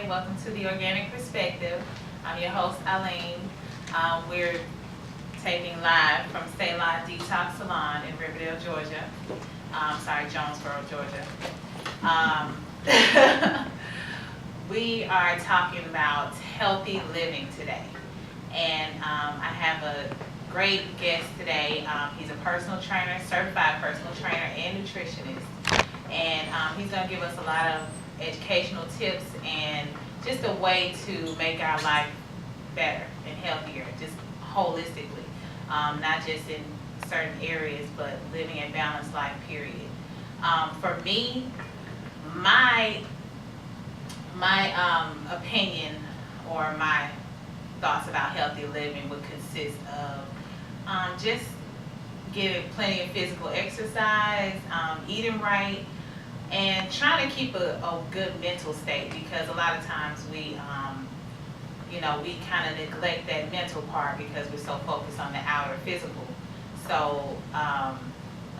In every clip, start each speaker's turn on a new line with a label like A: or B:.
A: Hi, welcome to the Organic Perspective. I'm your host, Eileen. We're taping live from Stay Live Detox Salon in Riverdale, Georgia. Jonesboro, Georgia. We are talking about healthy living today. And I have a great guest today. He's a personal trainer, certified personal trainer and nutritionist. And he's going to give us a lot of educational tips and just a way to make our life better and healthier, just holistically, not just in certain areas, but living a balanced life, period. For me, my opinion or my thoughts about healthy living would consist of just getting plenty of physical exercise, eating right, and trying to keep a good mental state, because a lot of times we kind of neglect that mental part because we're so focused on the outer physical. So a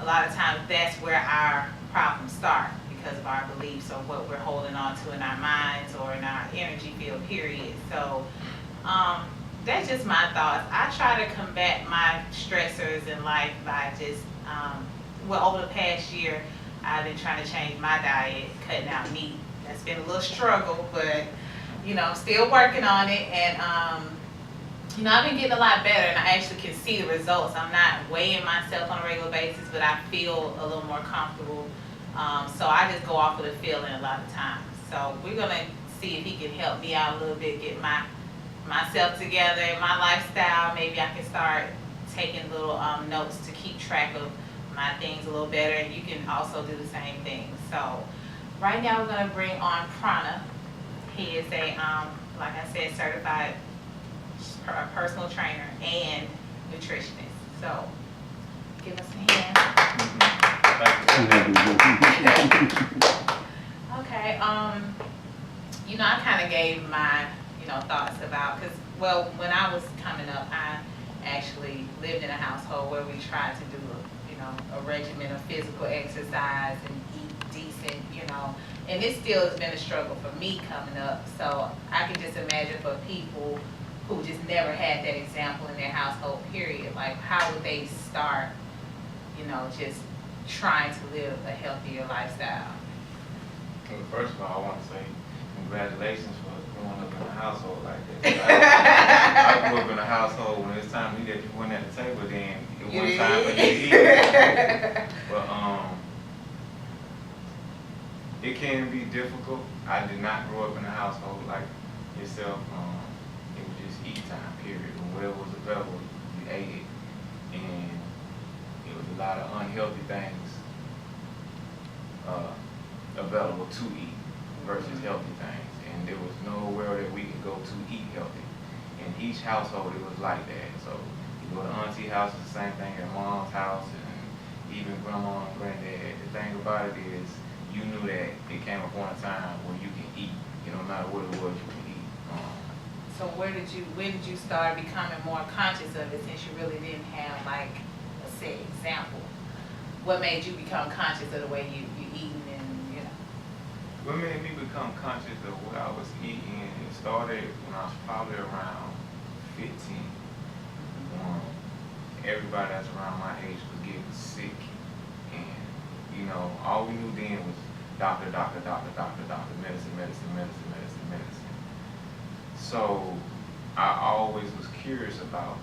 A: lot of times that's where our problems start, because of our beliefs or what we're holding on to in our minds or in our energy field, period. So that's just my thoughts. I try to combat my stressors in life by just, over the past year, I've been trying to change my diet, cutting out meat. That's been a little struggle, but I'm still working on it. And I've been getting a lot better, and I actually can see the results. I'm not weighing myself on a regular basis, but I feel a little more comfortable. So I just go off of the feeling a lot of times. So we're gonna see if he can help me out a little bit, get myself together, my lifestyle. Maybe I can start taking little notes to keep track of my things a little better, and you can also do the same thing. So right now we're going to bring on Prana. He is a, like I said, certified personal trainer and nutritionist. So give us a hand. Okay, I kind of gave my, thoughts about, because, when I was coming up, I actually lived in a household where we tried to do a regimen of physical exercise and eat decent, and it still has been a struggle for me coming up. So I can just imagine for people who just never had that example in their household, period, like how would they start, just trying to live a healthier lifestyle?
B: Well, first of all, I want to say congratulations for growing up in a household like that. I grew up in a household when it's time to eat at people at the table, then it wasn't time for you to eat. But it can be difficult. I did not grow up in a household like yourself. It was just eat time, period. When whatever was available, you ate it. And it was a lot of unhealthy things available to eat versus healthy things. And there was nowhere that we could go to eat healthy. In each household, it was like that. So you go to auntie house, it's the same thing at mom's house, and even grandma and granddad. The thing about it is, you knew that it came upon a time where you can eat. No matter what it was, you can eat.
A: So when did you start becoming more conscious of it, since you really didn't have like a set example? What made you become conscious of the way you eating and
B: What made me become conscious of what I was eating, it started when I was probably around 15. Everybody that's around my age was getting sick, and all we knew then was doctor, medicine. So I always was curious about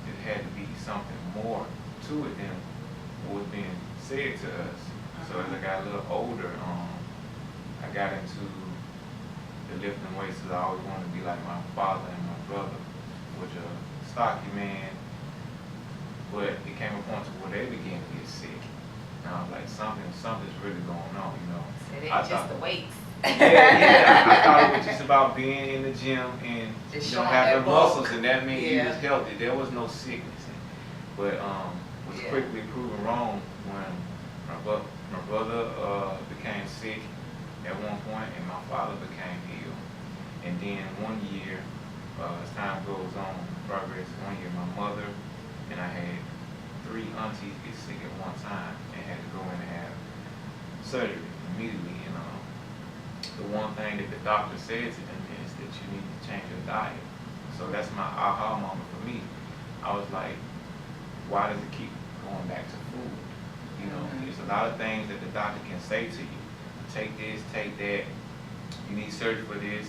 B: it. Had to be something more to it than what was being said to us. So as I got a little older, I got into the lifting weights because I always wanted to be like my father and my brother, which a stocky man. But it came a point to where they began to get sick. And I was like, something's really going on,
A: So it ain't just the weights.
B: I thought it was just about being in the gym and
A: just
B: having muscles, and that meant you was healthy. There was no sickness. But was quickly proven wrong when my brother became sick at one point, and my father became ill. And then one year, as time goes on, progress, one year my mother and I had 3 aunties get sick at one time and had to go in and have surgery immediately. the one thing that the doctor said to them is that you need to change your diet. So that's my aha moment for me. I was like, why does it keep going back to food? You know, there's a lot of things that the doctor can say to you. Take this, take that. You need surgery for this.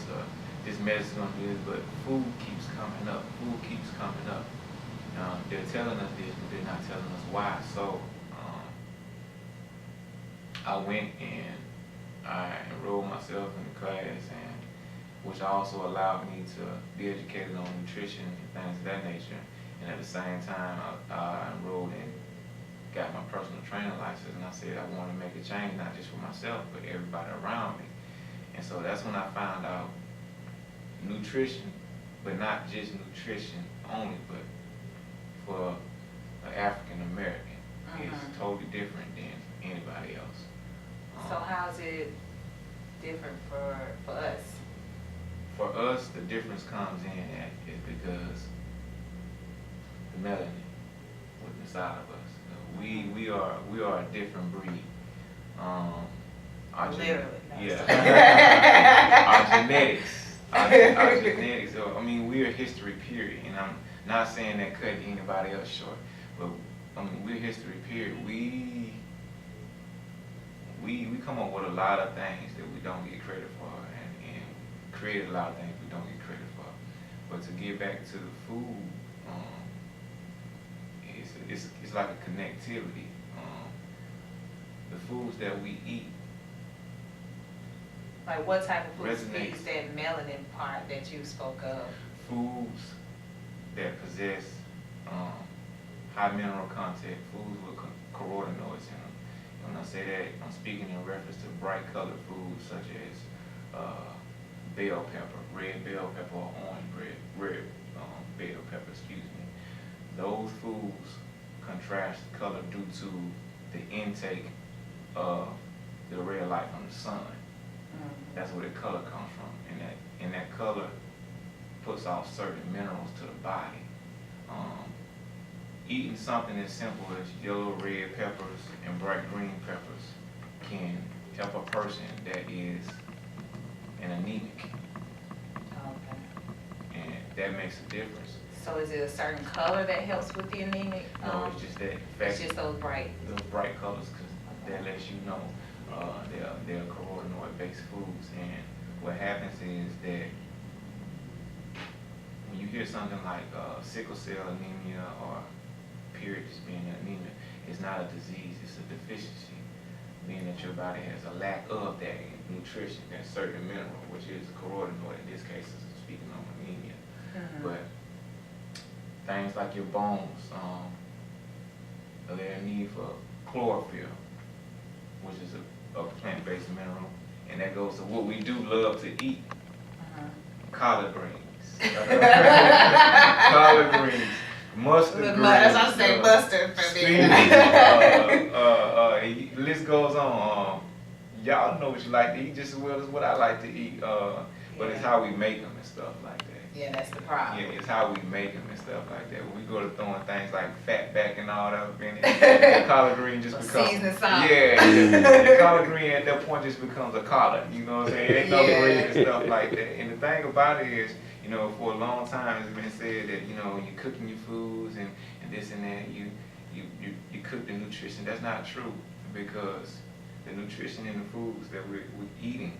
B: This medicine gonna do this, but food keeps coming up. Food keeps coming up. They're telling us this, but they're not telling us why. So I went and I enrolled myself in the class, and which also allowed me to be educated on nutrition and things of that nature. And at the same time, I enrolled and got my personal training license, and I said I want to make a change, not just for myself, but everybody around me. And so that's when I found out nutrition, but not just nutrition only, but for an African American, is totally different than anybody else.
A: So how's it different for us?
B: For us, the difference comes in at is because the melanin within inside of us. We are a different breed.
A: Literally.
B: Yeah. Our genetics. Our genetics. I mean, we're history period, and I'm not saying that cut anybody else short, but I mean, we're history period. We come up with a lot of things that we don't get credit for, and create a lot of things we don't get credit for. But to get back to the food, it's like a connectivity. The foods that we eat.
A: Like what type of foods
B: Resonates.
A: feeds that melanin part that you spoke of?
B: Foods that possess high mineral content, foods with carotenoids in them. And when I say that, I'm speaking in reference to bright colored foods such as bell pepper, red bell pepper, or orange red bell pepper, excuse me. Those foods contrast color due to the intake of the red light from the sun. That's where the color comes from, and that color puts off certain minerals to the body. Eating something as simple as yellow, red peppers and bright green peppers can help a person that is an anemic, and that makes a difference.
A: So is it a certain color that helps with the anemic?
B: No, it's just that
A: It's just those bright.
B: those bright colors, because that lets you know they're carotenoid-based foods. And what happens is that when you hear something like sickle cell anemia or period just being anemia, it's not a disease, it's a deficiency, meaning that your body has a lack of that nutrition, that certain mineral, which is carotenoid. In this case, it's speaking on anemia. But things like your bones, they're in need for chlorophyll, which is a plant-based mineral, and that goes to what we do love to eat, collard greens. Collard greens, mustard greens.
A: That's what I say, mustard for me.
B: The list goes on. Y'all know what you like to eat just as well as what I like to eat, but it's how we make them and stuff like that.
A: Yeah, that's the problem.
B: Yeah, it's how we make them and stuff like that. When we go to throwing things like fat back and all that up in it, the collard green just becomes.
A: Seasoning salt.
B: Yeah, the collard green at that point just becomes a collard. You know what I'm saying? Ain't no
A: Yeah.
B: green and stuff like that. And the thing about it is, you know, for a long time it's been said that, you know, you're cooking your foods and this and that, you cook the nutrition. That's not true, because the nutrition in the foods that we're eating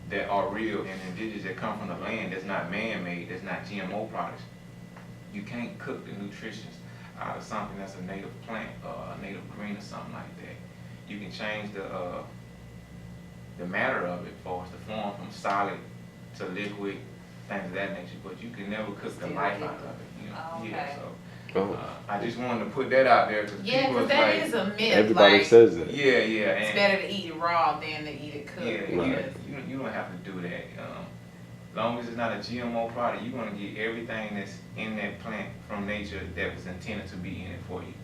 B: that are real and indigenous, that come from the land, that's not man-made, that's not GMO products. You can't cook the nutrition out of something that's a native plant, a native green or something like that. You can change the matter of it for us to form from solid to liquid, things of that nature, but you can never cook the
A: Still
B: life
A: liquid.
B: out of it. You know?
A: Oh, okay.
B: Yeah, so I just wanted to put that out there because
A: Yeah,
B: people
A: because
B: is
A: that
B: like,
A: is a myth.
C: Everybody
A: like,
C: says it.
B: yeah,
A: it's
B: and
A: better to eat it raw than to eat it cooked.
B: yeah,
C: Right.
B: you don't have to do that. As long as it's not a GMO product, you're gonna get everything that's in that plant from nature that was intended to be in it for you.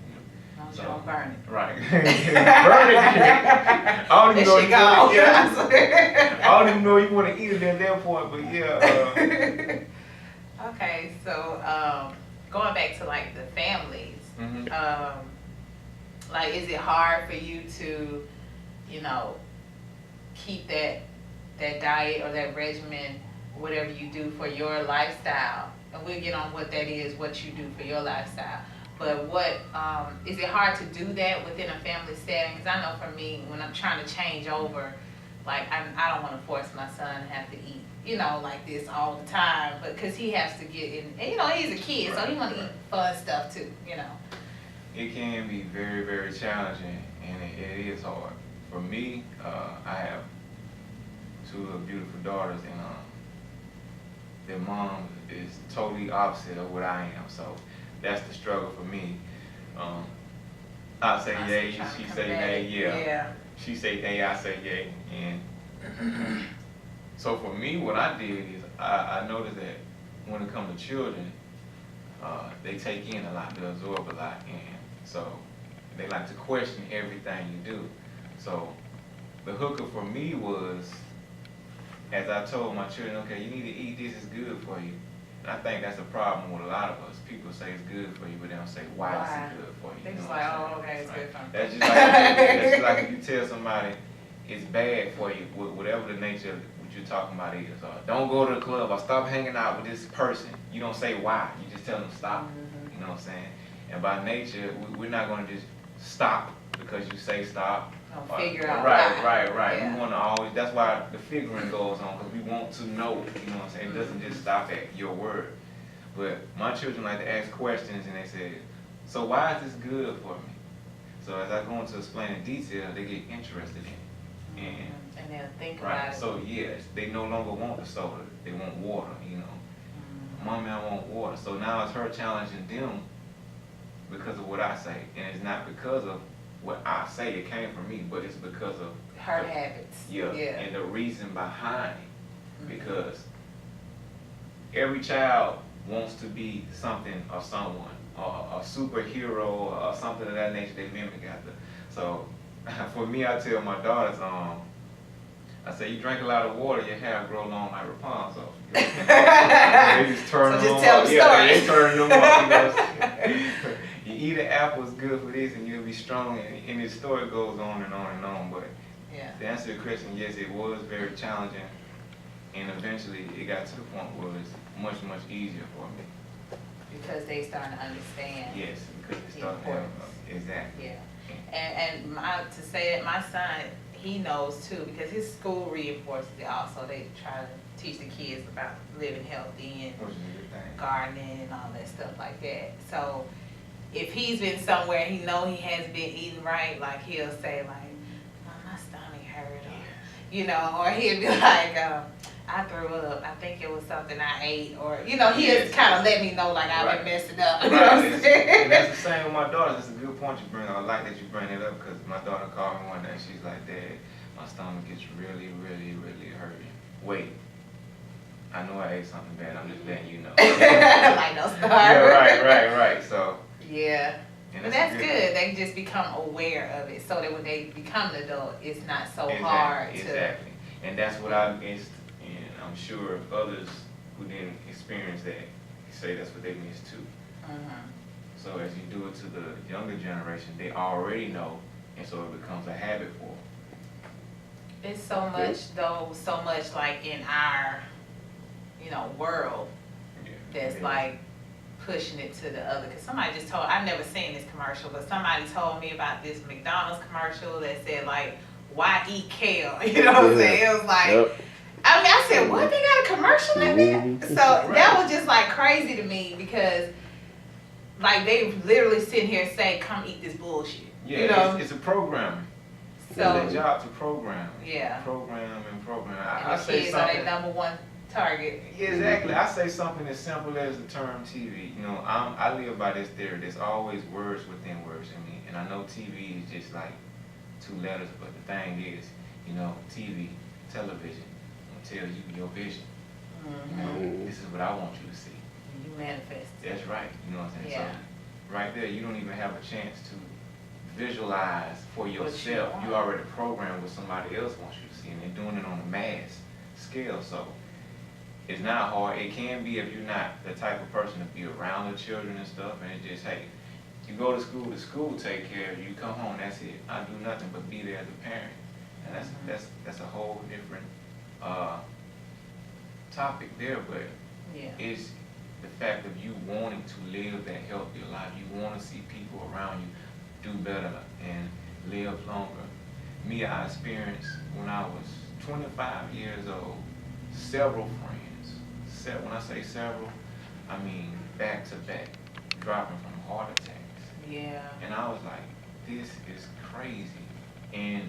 A: As long as you
B: So-
A: don't burn it.
B: Right. Burn it. I don't even know if
A: That shit
B: you wanna-
A: gone.
B: yeah.
A: I swear.
B: I don't even know if you want to eat it at that point, but yeah.
A: Okay, so going back to like the families,
B: Mhm.
A: like is it hard for you to, you know, keep that that diet or that regimen, whatever you do for your lifestyle, and we'll get on what that is, what you do for your lifestyle. But what, is it hard to do that within a family setting? Because I know for me, when I'm trying to change over, like, I don't want to force my son to have to eat, you know, like this all the time, but because he has to get in, and you know, he's a kid, so he want to eat fun stuff too, you know.
B: It can be very, very challenging, and it is hard. For me, I have two beautiful daughters, and their mom is totally opposite of what I am, so that's the struggle for me. I say yay, she say nay, yeah. She say nay, I say yay, and so for me, what I did is I noticed that when it comes to children, they take in a lot, they absorb a lot, and so they like to question everything you do. So the hookup for me was, as I told my children, okay, you need to eat this, it's good for you. And I think that's a problem with a lot of us. People say it's good for you, but they don't say why it's good for you.
A: They
B: You
A: just
B: know
A: like,
B: what I'm
A: oh, okay,
B: saying?
A: it's
B: Right.
A: good for me.
B: That's just like if you tell somebody it's bad for you, whatever the nature of what you're talking about is. Don't go to the club or stop hanging out with this person. You don't say why. You just tell them stop. You know what I'm saying? And by nature, we're not going to just stop because you say stop.
A: Don't figure out
B: Right.
A: Yeah.
B: We want to always, that's why the figuring goes on, because we want to know, you know what I'm saying? It doesn't just stop at your word. But my children like to ask questions, and they say, so why is this good for me? So as I go into explain in detail, they get interested in it.
A: And they'll think
B: Right,
A: about it.
B: so yes, they no longer want the soda, they want water, you know. Mommy, I want water. So now it's her challenging them because of what I say. And it's not because of what I say, it came from me, but it's because of
A: Her habits.
B: yeah, and the reason behind it. Because every child wants to be something or someone, or a superhero or something of that nature they mimic after. So for me, I tell my daughters, I say, you drink a lot of water, your hair grow long like Rapunzel. They just turn
A: So
B: them
A: just tell
B: up.
A: the
B: Yeah,
A: story.
B: they turn them up. You know? You eat an apple, it's good for this, and you'll be strong. And the story goes on and on and on. But
A: Yeah.
B: to answer your question, yes, it was very challenging. And eventually, it got to the point where it was much, much easier for me.
A: Because they starting to understand.
B: Yes, because it
A: The
B: started
A: importance.
B: exactly.
A: Yeah. And to say that my son, he knows too, because his school reinforces it also. They try to teach the kids about living healthy and
B: Which is a good thing.
A: gardening and all that stuff like that. So if he's been somewhere he know he hasn't been eating right, like he'll say like, "Oh, my stomach hurt," or, you know, or he'll be like, "I threw up. I think it was something I ate," or you know, he'll
B: Yes.
A: kind of let me know like I've
B: Right.
A: been messing up. You
B: Right,
A: know what I'm saying?
B: and that's the same with my daughters. That's a good point you bring up. I like that you bring it up because my daughter called me one day and she's like, "Dad, my stomach gets really, really, really hurting." Wait, I know I ate something bad. I'm just letting you know.
A: Like no start.
B: Yeah, right. So,
A: Yeah.
B: and
A: But that's good. They just become aware of it, so that when they become an adult, it's not so hard to.
B: Exactly. And that's what I missed, and I'm sure others who didn't experience that say that's what they missed too.
A: Mhm.
B: So as you do it to the younger generation, they already know, and so it becomes a habit for them.
A: It's so much though, so much like in our, world that's like pushing it to the other. Cause somebody just told, I've never seen this commercial, but somebody told me about this McDonald's commercial that said like, why eat kale? You know what I'm saying? It was like, I mean, I said, what? They got a commercial like that? So that was just like crazy to me because like they literally sitting here saying, come eat this bullshit.
B: Yeah,
A: You know?
B: it's a program. It's
A: So
B: their job to program.
A: yeah.
B: Program. I
A: And the
B: say
A: kids are
B: something.
A: their number one target.
B: Yeah, exactly. I say something as simple as the term TV. You know, I live by this theory. There's always words within words in me, and I know TV is just like two letters, but the thing is, TV, television, tells you your vision. This is what I want you to see.
A: You manifest.
B: That's right. You know what I'm saying?
A: Yeah.
B: So right there, you don't even have a chance to visualize for yourself.
A: want.
B: You already programmed what somebody else wants you to see, and they're doing it on a mass scale. So it's not hard. It can be if you're not the type of person to be around the children and stuff, and it just, hey, you go to school take care of you, you come home, that's it. I do nothing but be there as a parent. And that's a whole different topic there, but
A: Yeah.
B: it's the fact of you wanting to live that healthier life. You want to see people around you do better and live longer. Me, I experienced when I was 25 years old, several friends. When I say several, I mean back to back, dropping from heart attacks.
A: Yeah.
B: And I was like, this is crazy. And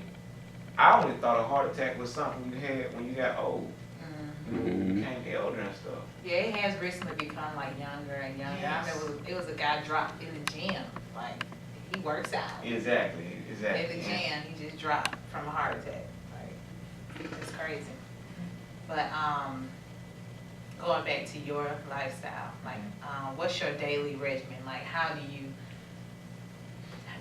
B: I only thought a heart attack was something you had when you got old.
A: Mhm.
B: You became elder and stuff.
A: Yeah, it has recently become like younger and younger.
B: Yes.
A: I remember it was a guy dropped in the gym. Like, he works out.
B: Exactly.
A: In the gym, he just dropped from a heart attack. Like, it's crazy. But going back to your lifestyle, like, what's your daily regimen? Like, how do you?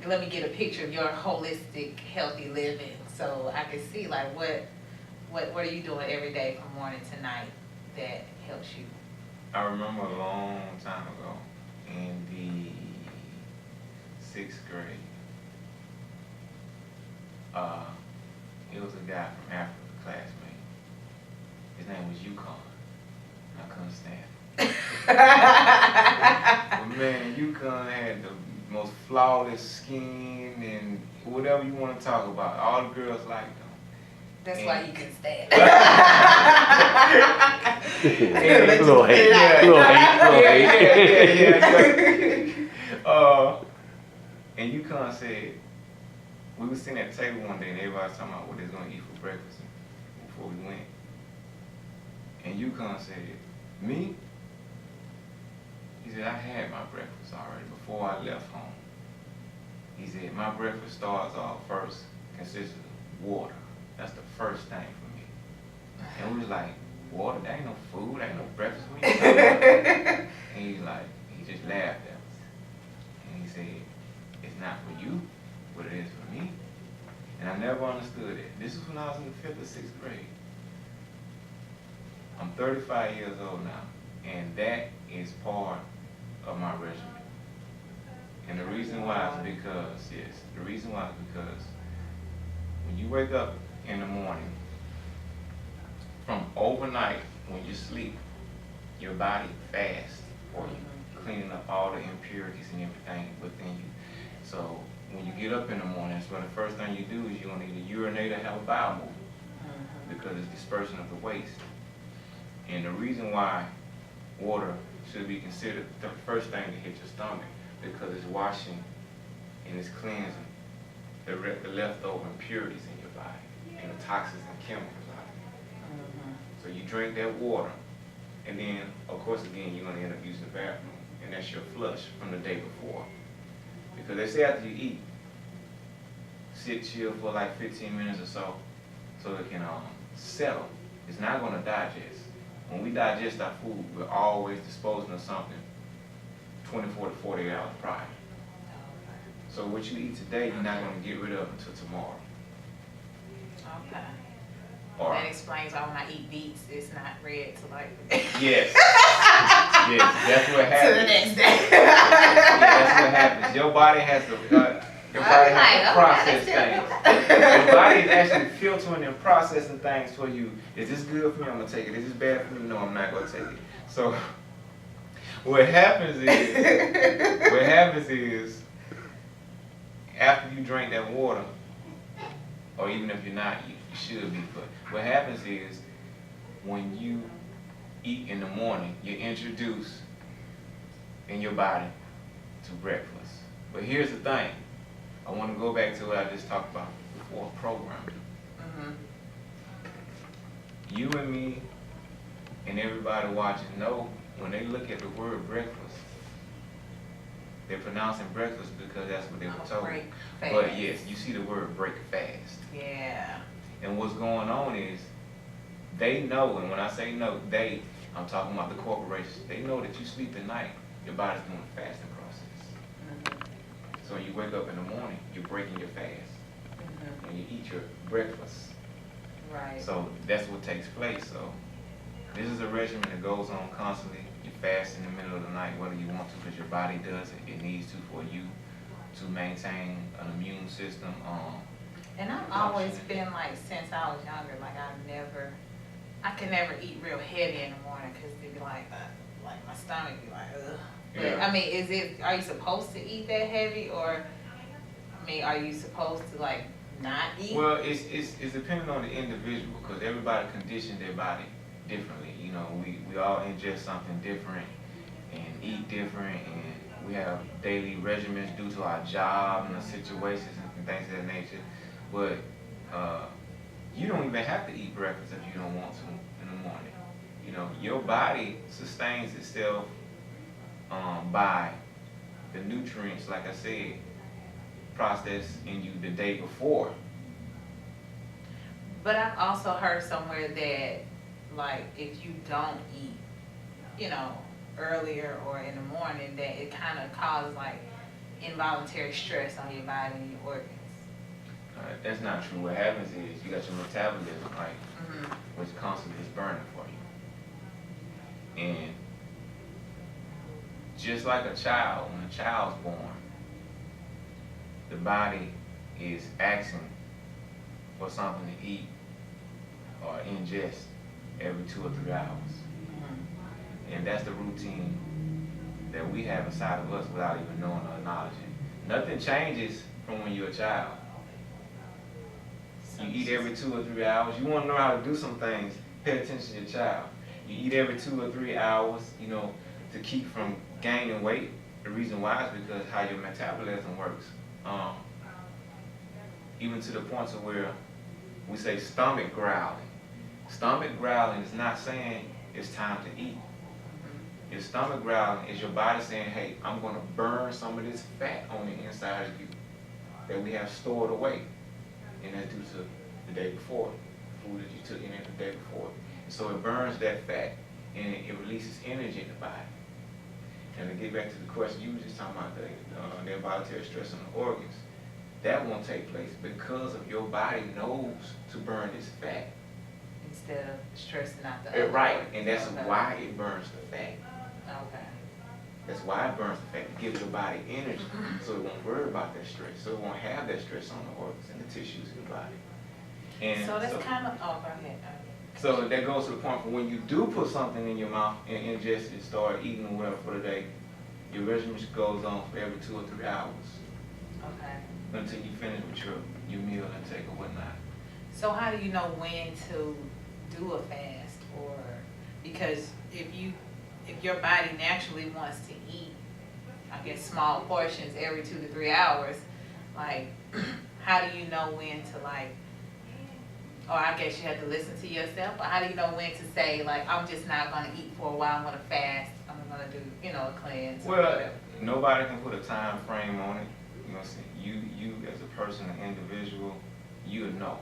A: Let me get a picture of your holistic, healthy living, so I can see like what are you doing every day from morning to night that helps you?
B: I remember a long time ago in the 6th grade, it was a guy from Africa, a classmate. His name was Yukon. I couldn't stand him. But man, Yukon had the most flawless skin and whatever you want to talk about. All the girls liked him.
A: That's why you can stand.
C: A little hate,
B: And Yukon said, we was sitting at the table one day and everybody was talking about what they was going to eat for breakfast before we went. And Yukon said, me? He said, I had my breakfast already before I left home. He said, my breakfast starts off first, consists of water. That's the first thing for me. And we was like, water? That ain't no food, that ain't no breakfast. What you talking about? And he just laughed at us. And he said, it's not for you, but it is for me. And I never understood it. This was when I was in the 5th or 6th grade. I'm 35 years old now, and that is part of my regimen. And the reason why is because when you wake up in the morning, from overnight when you sleep, your body fasts for you, cleaning up all the impurities and everything within you. So when you get up in the morning, that's when the first thing you do is you're gonna either urinate or have a bowel movement because it's dispersion of the waste. And the reason why water should be considered the first thing to hit your stomach because it's washing and it's cleansing the leftover impurities in your body and the toxins and chemicals out of it. So you drink that water, and then, of course, again, you're going to end up using the bathroom, and that's your flush from the day before. Because they say after you eat, sit chill for like 15 minutes or so it can settle. It's not going to digest. When we digest our food, we're always disposing of something 24 to 48 hours prior. So what you eat today, you're not going to get rid of until tomorrow.
A: Okay.
B: Or,
A: that explains why when I eat beets, it's not red to like.
B: Yes. Yes, that's what happens.
A: To the next day.
B: Yeah, that's what happens. Your body has to process things. Your body is actually filtering and processing things for you. Is this good for me? I'm gonna take it. Is this bad for me? No, I'm not gonna take it. So what happens is after you drink that water, or even if you're not, you should be, but what happens is when you eat in the morning, you introduce in your body to breakfast. But here's the thing. I want to go back to what I just talked about before, programming. You and me and everybody watching know when they look at the word breakfast, they're pronouncing breakfast because that's what they were told. But yes, you see the word break fast.
A: Yeah.
B: And what's going on is they know, and when I say no, I'm talking about the corporations, they know that you sleep at night, your body's doing a fasting process. So you wake up in the morning, you're breaking your fast, and you eat your breakfast.
A: Right.
B: So that's what takes place. So this is a regimen that goes on constantly. You fast in the middle of the night, whether you want to, because your body does it. It needs to for you to maintain an immune system.
A: And I've always been like, since I was younger, like I've never I can never eat real heavy in the morning because it be like my stomach be like, ugh. But,
B: Yeah.
A: I mean, are you supposed to eat that heavy, or, I mean, are you supposed to, like, not eat?
B: Well, it's depending on the individual, because everybody conditions their body differently. You know, we all ingest something different and eat different, and we have daily regimens due to our job and the situations and things of that nature. But you don't even have to eat breakfast if you don't want to in the morning. You know, your body sustains itself by the nutrients, like I said, processed in you the day before.
A: But I've also heard somewhere that, like, if you don't eat, you know, earlier or in the morning, that it kind of causes, like, involuntary stress on your body and your organs.
B: That's not true. What happens is you got your metabolism, right,
A: Mm-hmm.
B: which constantly is burning for you. And just like a child, when a child's born, the body is asking for something to eat or ingest every 2 or 3 hours.
A: Mm-hmm.
B: And that's the routine that we have inside of us without even knowing or acknowledging. Nothing changes from when you're a child. You eat every 2 or 3 hours. You want to know how to do some things, pay attention to your child. You eat every 2 or 3 hours, you know, to keep from gaining weight. The reason why is because how your metabolism works. Even to the point to where we say stomach growling. Stomach growling is not saying it's time to eat. Your stomach growling is your body saying, hey, I'm going to burn some of this fat on the inside of you that we have stored away. And that's due to the day before, food that you took in there the day before. And so it burns that fat and it releases energy in the body. And to get back to the question you were just talking about, the involuntary stress on the organs, that won't take place because of your body knows to burn this fat.
A: Instead of stressing out the other
B: Right,
A: organs.
B: and that's
A: Okay.
B: why it burns the fat.
A: Okay.
B: That's why it burns the fat, to give your body energy, so it won't worry about that stress, so it won't have that stress on the organs and the tissues in your body. And
A: So that's kind of, oh, go ahead.
B: so that goes to the point for when you do put something in your mouth and ingest it, start eating or whatever for the day, your regimen goes on for every 2 or 3 hours
A: Okay.
B: until you finish with your meal intake or whatnot.
A: So how do you know when to do a fast? Or, because if your body naturally wants to eat, I guess, small portions every 2 to 3 hours, like, how do you know when to, like, or I guess you have to listen to yourself, or how do you know when to say, like, I'm just not going to eat for a while, I'm going to fast, I'm going to do, you know, a cleanse? or
B: Well,
A: whatever?
B: nobody can put a time frame on it. You know what I'm saying? You as a person, an individual, you would know.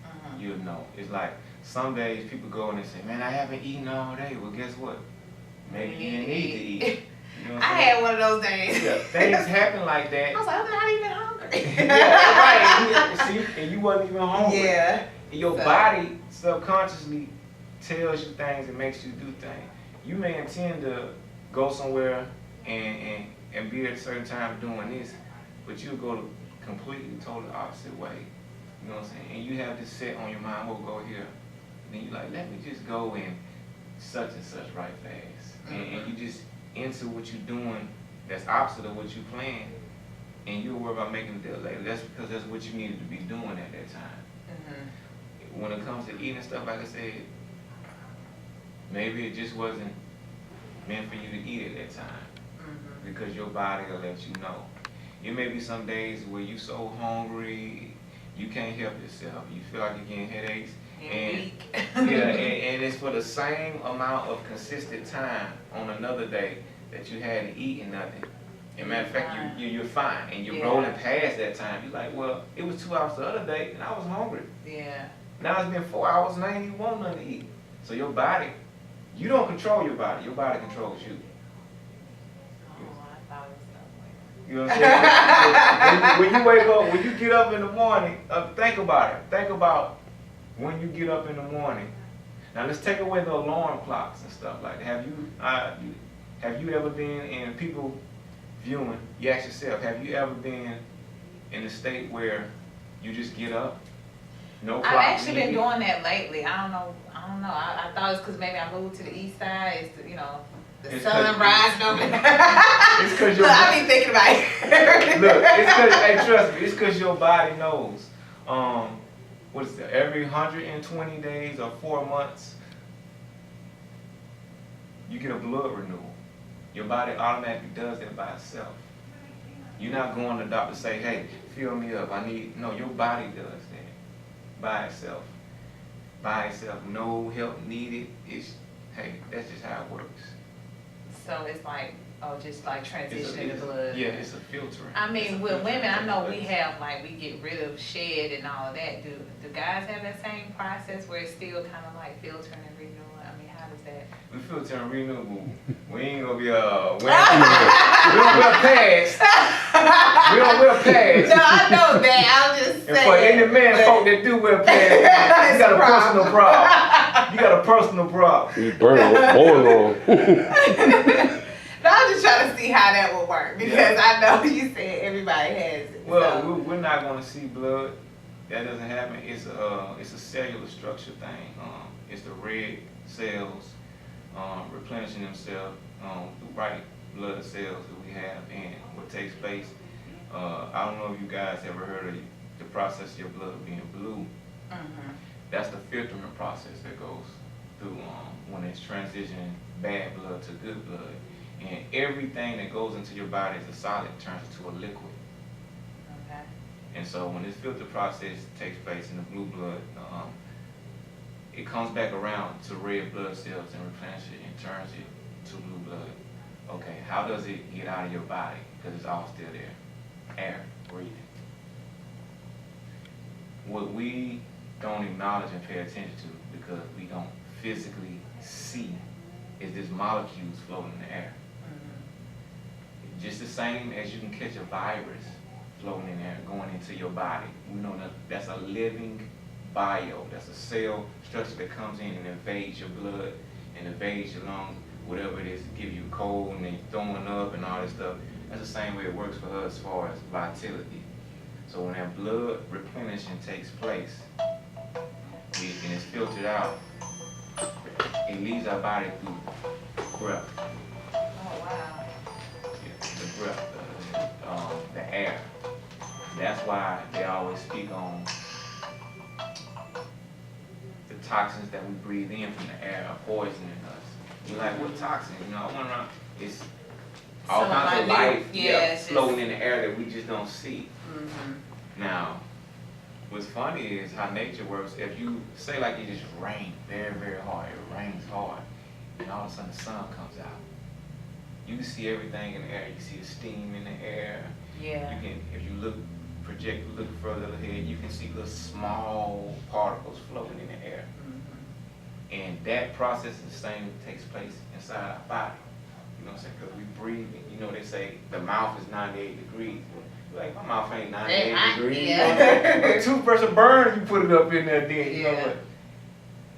A: Mhm.
B: You would know. It's like some days people go and they say, man, I haven't eaten all day. Well, guess what? Maybe you didn't need to eat. You know what
A: I
B: I'm saying?
A: had one of those days.
B: Yeah, things happen like that.
A: I was like, I'm not even hungry.
B: Yeah, right. See, and you wasn't even hungry.
A: Yeah.
B: Your
A: So-
B: body subconsciously tells you things and makes you do things. You may intend to go somewhere and be at a certain time doing this, but you'll go the completely totally opposite way. You know what I'm saying? And you have this set on your mind, we'll go here. And then you're like, let me just go in such and such right fast. And you just into what you're doing that's opposite of what you planned, and you'll worry about making it there later. That's because that's what you needed to be doing at that time.
A: Mhm.
B: When it comes to eating stuff, like I said, maybe it just wasn't meant for you to eat at that time
A: Mhm.
B: because your body will let you know. It may be some days where you're so hungry, you can't help yourself. You feel like you're getting headaches.
A: And weak.
B: Yeah, and it's for the same amount of consistent time on another day that you hadn't eaten nothing. As a matter of fact, you're fine, and you're
A: Yeah.
B: rolling past that time. You're like, well, it was 2 hours the other day, and I was hungry.
A: Yeah.
B: Now it's been 4 hours, and I ain't even want nothing to eat. So your body, you don't control your body controls you.
A: Oh, I thought it was that way.
B: You know what I'm saying? when you wake up, when you get up in the morning, think about it. Think about when you get up in the morning. Now let's take away the alarm clocks and stuff like that. Have you ever been in people viewing? You ask yourself, have you ever been in a state where you just get up? No clock.
A: I've actually been
B: maybe?
A: doing that lately. I don't I don't know. I thought it's because maybe I moved to the east side. It's the, the
B: It's
A: sun
B: 'cause-
A: rising over there.
B: It's because your
A: Look, I be thinking about it.
B: look. It's because hey, trust me. It's because your body knows. What is it? Every 120 days or 4 months, you get a blood renewal. Your body automatically does that by itself. You're not going to the doctor to say, hey, fill me up. No, your body does that by itself. By itself. No help needed. That's just how it works.
A: So it's like, just like transitioning the blood.
B: Yeah, it's a filtering.
A: I mean,
B: It's a
A: with
B: filtering
A: women, I know
B: that
A: we
B: takes
A: have, like, we get rid of shed and all of that. Do guys have that same process where it's still kind of like filtering and renewing? I mean, how does that?
B: We filter and renewable. We ain't gonna be we don't wear pads. We don't wear pads.
A: No, I know that. I'm just
B: And
A: saying.
B: for any man folk that do wear pads, you got a personal problem. You got a personal problem.
C: You burn more.
A: No, I'm just trying to see how that would work because I know you said everybody has it.
B: Well,
A: so.
B: we're not gonna see blood. That doesn't happen. It's a cellular structure thing. It's the red cells replenishing themselves through white blood cells that we have. And what takes place, I don't know if you guys ever heard of the process of your blood being blue.
A: Mm-hmm.
B: That's the filtering process that goes through when it's transitioning bad blood to good blood. And everything that goes into your body as a solid turns into a liquid.
A: Okay.
B: And so when this filter process takes place in the blue blood, it comes back around to red blood cells and replenishes it and turns it to blue blood. Okay, how does it get out of your body? Because it's all still there. Air, breathing. What we don't acknowledge and pay attention to because we don't physically see is this molecules floating in the air. Just the same as you can catch a virus floating in there, going into your body. We know that that's a living bio. That's a cell structure that comes in and invades your blood and invades your lungs, whatever it is, to give you a cold and then throwing up and all this stuff. That's the same way it works for us as far as vitality. So when that blood replenishing takes place, and it's filtered out, it leaves our body through breath.
A: Oh, wow.
B: The breath, the air. That's why they always speak on the toxins that we breathe in from the air are poisoning us. You're like, what toxins? I wonder, it's all
A: Some
B: kinds of life
A: yes,
B: floating in the air that we just don't see.
A: Mm-hmm.
B: Now, what's funny is how nature works. If you say like it just rained very, very hard, it rains hard, and all of a sudden the sun comes out. You can see everything in the air. You can see the steam in the air.
A: Yeah.
B: You can, if you look further ahead, you can see little small particles floating in the air.
A: Mm-hmm.
B: And that process is the same that takes place inside our body. You know what I'm saying? Because we breathe. They say the mouth is 98 degrees. You're like, my mouth ain't 98 degrees.
A: Yeah.
B: A toothbrush will burn if you put it up in there. Then you know
A: Yeah.
B: what?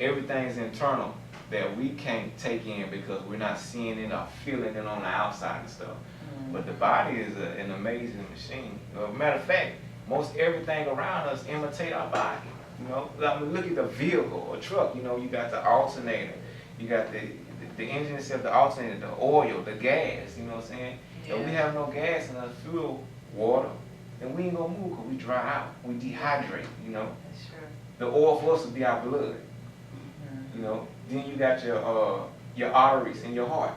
B: Everything's internal that we can't take in because we're not seeing it or feeling it on the outside and stuff.
A: Mm-hmm.
B: But the body is an amazing machine. Matter of fact, most everything around us imitate our body. I mean, look at the vehicle, a truck. You got the alternator, you got the engine itself, the alternator, the oil, the gas. You know what I'm saying?
A: Yeah.
B: If we have no gas in our fuel, water, then we ain't gonna move because we dry out, we dehydrate.
A: That's true.
B: The oil for us will be our blood.
A: Mm-hmm.
B: Then you got your arteries in your heart.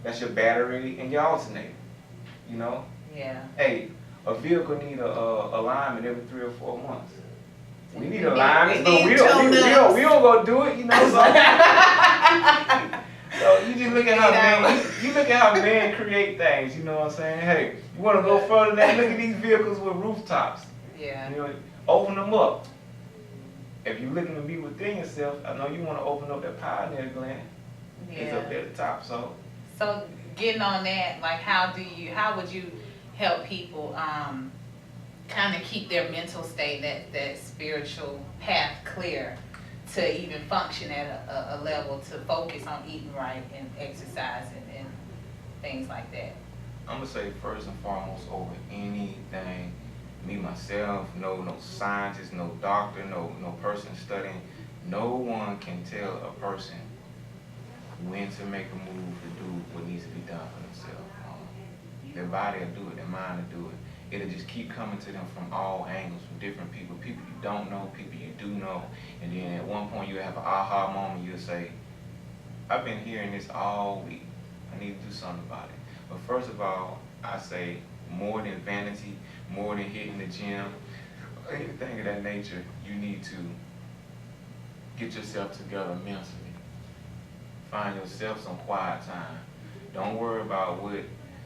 B: That's your battery and your alternator.
A: Yeah.
B: Hey, a vehicle need a alignment every 3 or 4 months. We need
A: We
B: alignment, but
A: need
B: we don't
A: tune-ups.
B: we don't go do it. So you just look at how men create things. You know what I'm saying? Hey, you want to go further than that? Look at these vehicles with rooftops.
A: Yeah.
B: Open them up. If you're looking to be within yourself, I know you want to open up that pioneer gland. It's up there at the top.
A: So getting on that, like, how would you help people kind of keep their mental state, that spiritual path clear to even function at a level to focus on eating right and exercising and things like that?
B: I'm gonna say first and foremost, over anything, me myself, no scientist, no doctor, no person studying No one can tell a person when to make a move to do what needs to be done for themselves. Their body will do it, their mind will do it. It'll just keep coming to them from all angles, from different people you don't know, people you do know. And then at one point you'll have an aha moment, you'll say, I've been hearing this all week. I need to do something about it. But first of all, I say more than vanity, more than hitting the gym, anything of that nature, you need to get yourself together mentally. Find yourself some quiet time. Don't worry about what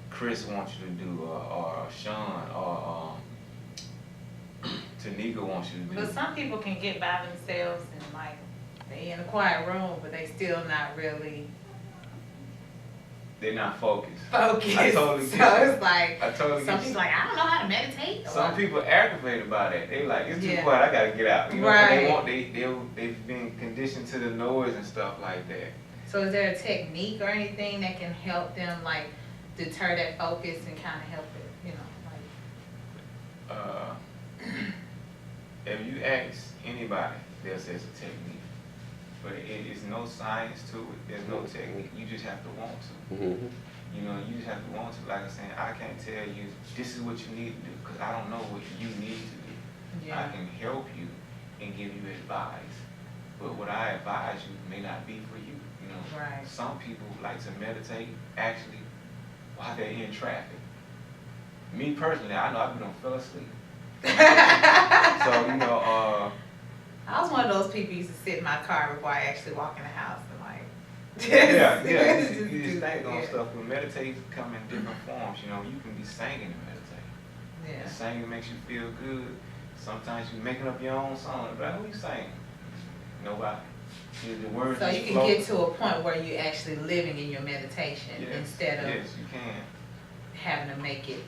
B: Chris wants you to do, or Sean, or Tanika wants you to do.
A: But some people can get by themselves and like they in a quiet room, but they still not really
B: They're not focused.
A: focused.
B: I totally
A: So
B: get that.
A: it's like
B: I totally
A: some
B: get
A: people like, I don't know how to meditate.
B: Some people aggravated by that. They like, it's too
A: Yeah.
B: quiet, I gotta get out. You know, 'cause
A: Right.
B: they've been conditioned to the noise and stuff like that.
A: So is there a technique or anything that can help them like deter that focus and kind of help it, you know,
B: If you ask anybody, they'll say it's a technique. But it is no science to it. There's no technique. You just have to want to.
C: Mhm.
B: You know, you just have to want to. Like I'm saying, I can't tell you this is what you need to do because I don't know what you need to do.
A: Yeah.
B: I can help you and give you advice, but what I advise you may not be for you. You know,
A: Right.
B: Some people like to meditate actually while they're in traffic. Me personally, I know I've been fell asleep. So you know,
A: I was one of those people who used to sit in my car before I actually walk in the house and like
B: yeah,
A: just
B: you
A: do
B: just
A: that,
B: think on
A: yeah.
B: stuff. But meditate come in different forms. You know, you can be singing and meditate.
A: Yeah.
B: And singing makes you feel good. Sometimes you're making up your own song. But who you singing? Nobody. The words
A: So
B: just
A: you can
B: flow.
A: get to a point where you're actually living in your meditation
B: Yes,
A: instead of
B: yes, you can.
A: having to make it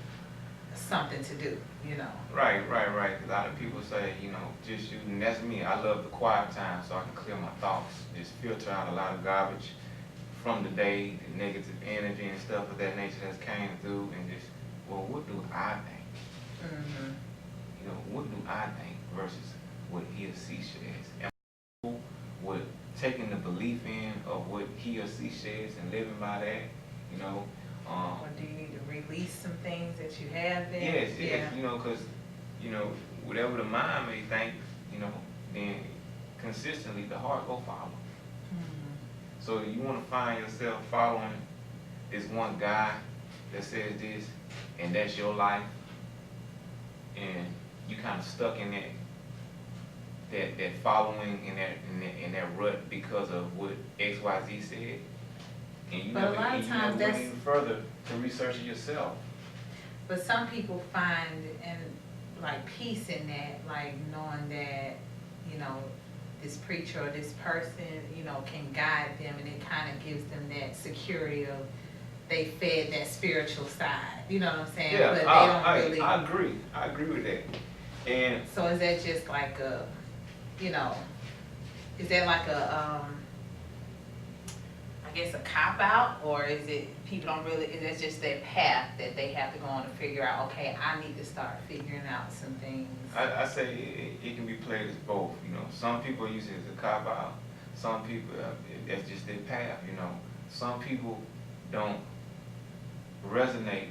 A: something to do, you know.
B: Right. A lot of people say, you know, just you, and that's me. I love the quiet time so I can clear my thoughts, just filter out a lot of garbage from the day, the negative energy and stuff of that nature that's came through, and just, well, what do I think?
A: Mm-hmm.
B: You know, what do I think versus what he or she says? Am I cool with taking the belief in of what he or she says and living by that? You know,
A: Or do you need to release some things that you have there?
B: yes,
A: Yeah.
B: you know, because, you know, whatever the mind may think, you know, then consistently the heart will follow.
A: Mhm.
B: So you want to find yourself following this one guy that says this, and that's your life, and you kind of stuck in that following in that rut because of what XYZ said, and you
A: But a
B: never,
A: lot of
B: and you
A: times
B: never went
A: that's-
B: even further to research it yourself.
A: But some people find and like peace in that, like knowing that, you know, this preacher or this person, you know, can guide them, and it kind of gives them that security of they fed that spiritual side. You know what I'm saying?
B: Yeah,
A: But they
B: I
A: don't really.
B: agree. I agree with that. And
A: So is that just like a, you know, is that like a, I guess a cop out, or is it people don't really? Is that just their path that they have to go on to figure out? Okay, I need to start figuring out some things.
B: I say it can be played as both. You know, some people use it as a cop out. Some people that's just their path. You know, some people don't resonate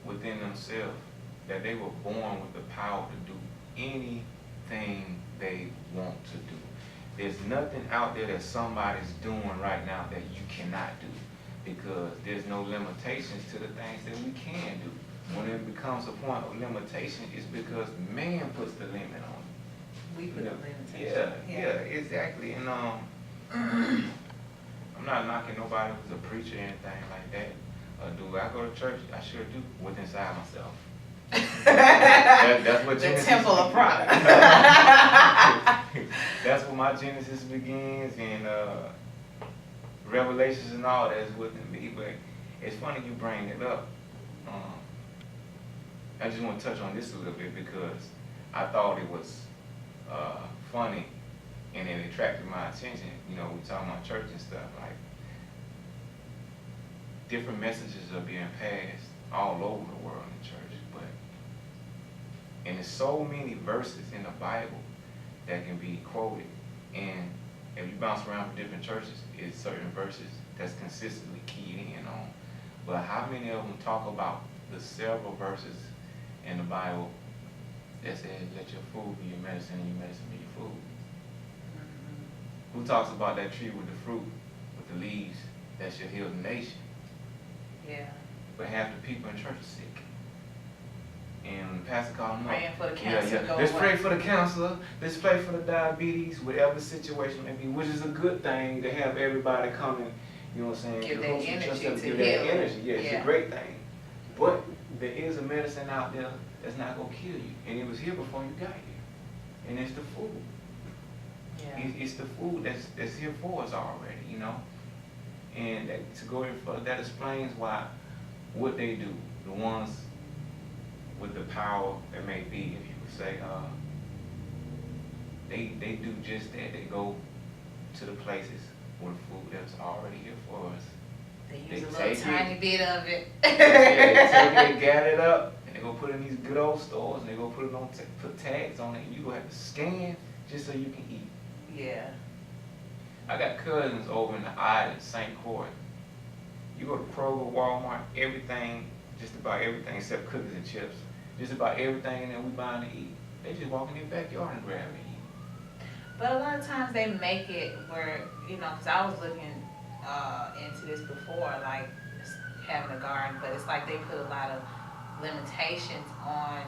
B: within themselves that they were born with the power to do anything they want to do. There's nothing out there that somebody's doing right now that you cannot do, because there's no limitations to the things that we can do. When it becomes a point of limitation, it's because man puts the limit on it.
A: We put
B: You
A: a
B: know?
A: limitation.
B: Yeah, exactly. And I'm not knocking nobody who's a preacher or anything like that. Do I go to church? I sure do, with inside myself. That's what
A: The
B: Genesis
A: temple of pride.
B: That's where my Genesis begins, and Revelations and all that's within me. But it's funny you bring it up. I just want to touch on this a little bit because I thought it was funny, and it attracted my attention. You know, we talking about church and stuff, like different messages are being passed all over the world in church, and there's so many verses in the Bible that can be quoted, and bounce around from different churches, it's certain verses that's consistently keyed in on. But how many of them talk about the several verses in the Bible that says, let your food be your medicine and your medicine be your food? Who talks about that tree with the fruit, with the leaves, that should heal the nation?
A: Yeah.
B: But half the people in church are sick. And the pastor called them up.
A: Praying for the cancer. Go
B: Let's
A: away.
B: pray for the counselor. Let's pray for the diabetes, whatever the situation may be, which is a good thing to have everybody coming, you know what I'm saying?
A: Give that
B: cahoots with
A: energy
B: yourself,
A: to
B: give
A: heal.
B: that energy. Yeah, it's
A: Yeah.
B: a great thing. But there is a medicine out there that's not going to kill you. And it was here before you got here. And it's the food.
A: Yeah.
B: It's the food that's here for us already, you know? And that, to go in further, that explains why what they do, the ones with the power that may be, if you could say, they do just that. They go to the places with food that's already here for us.
A: They
B: They
A: use a
B: take
A: little tiny bit of it.
B: Yeah, they take it, gather it up, and they go put it in these good old stores, and they go put it on, put tags on it, and you go have to scan just so you can eat.
A: Yeah.
B: I got cousins over in the island, St. Croix. You go to Kroger, Walmart, everything, just about everything except cookies and chips. Just about everything in there we buying to eat. They just walk in their backyard and grab it and eat.
A: But a lot of times they make it where, you know, because I was looking into this before, like having a garden, but it's like they put a lot of limitations on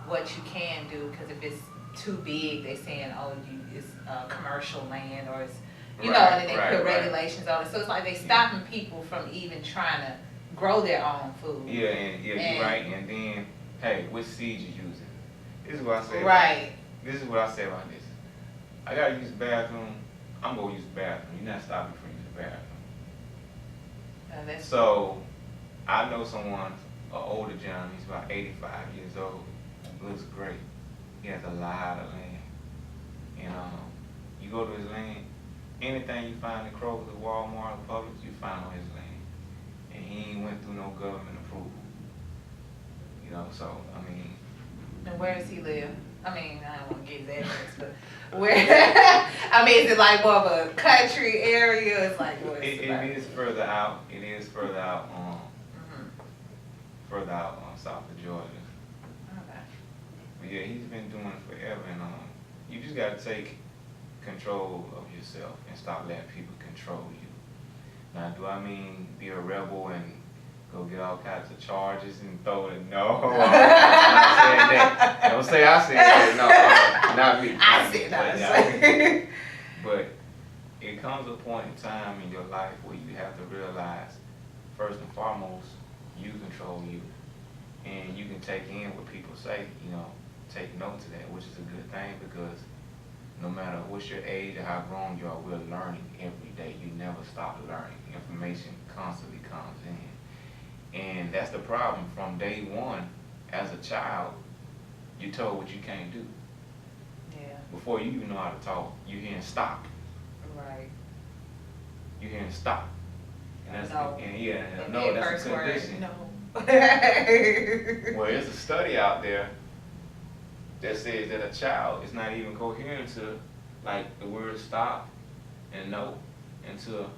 A: what you can do, because if it's too big, they're saying, oh, it's commercial land, or it's, you know, and then they put regulations on it. So it's like they stopping people from even trying to grow their own food.
B: Yeah, and you're right. And then, hey, what seeds you using? This is what I say.
A: Right.
B: This is what I say about this. I gotta use the bathroom. I'm gonna use the bathroom. You're not stopping me from using the bathroom. So, I know someone, an older gentleman, he's about 85 years old, looks great. He has a lot of land. And you go to his land, anything you find in Kroger, Walmart, or Publix, you find on his land. And he ain't went through no government approval. You know, so, I mean.
A: And where does he live? I mean, I don't want to give his address, but where? I mean, is it like more of a country area? It's like, what is
B: It is further out. It is further out, south of Georgia.
A: Okay.
B: But yeah, he's been doing it forever, and you just gotta take control of yourself and stop letting people control you. Now, do I mean be a rebel and go get all kinds of charges and throw it? No, I'm not saying that. Don't say I said that. No, not me.
A: I said that.
B: But it comes a point in time in your life where you have to realize, first and foremost, you control you. And you can take in what people say, you know, take note to that, which is a good thing, because no matter what's your age or how grown you are, we're learning every day. You never stop learning. Information constantly comes in. And that's the problem. From day one, as a child, you're told what you can't do.
A: Yeah.
B: Before you even know how to talk, you're hearing stop.
A: Right.
B: You're hearing stop. And that's
A: No.
B: And no, that's a condition.
A: No.
B: Well, there's a study out there that says that a child is not even coherent to, like, the word stop and no until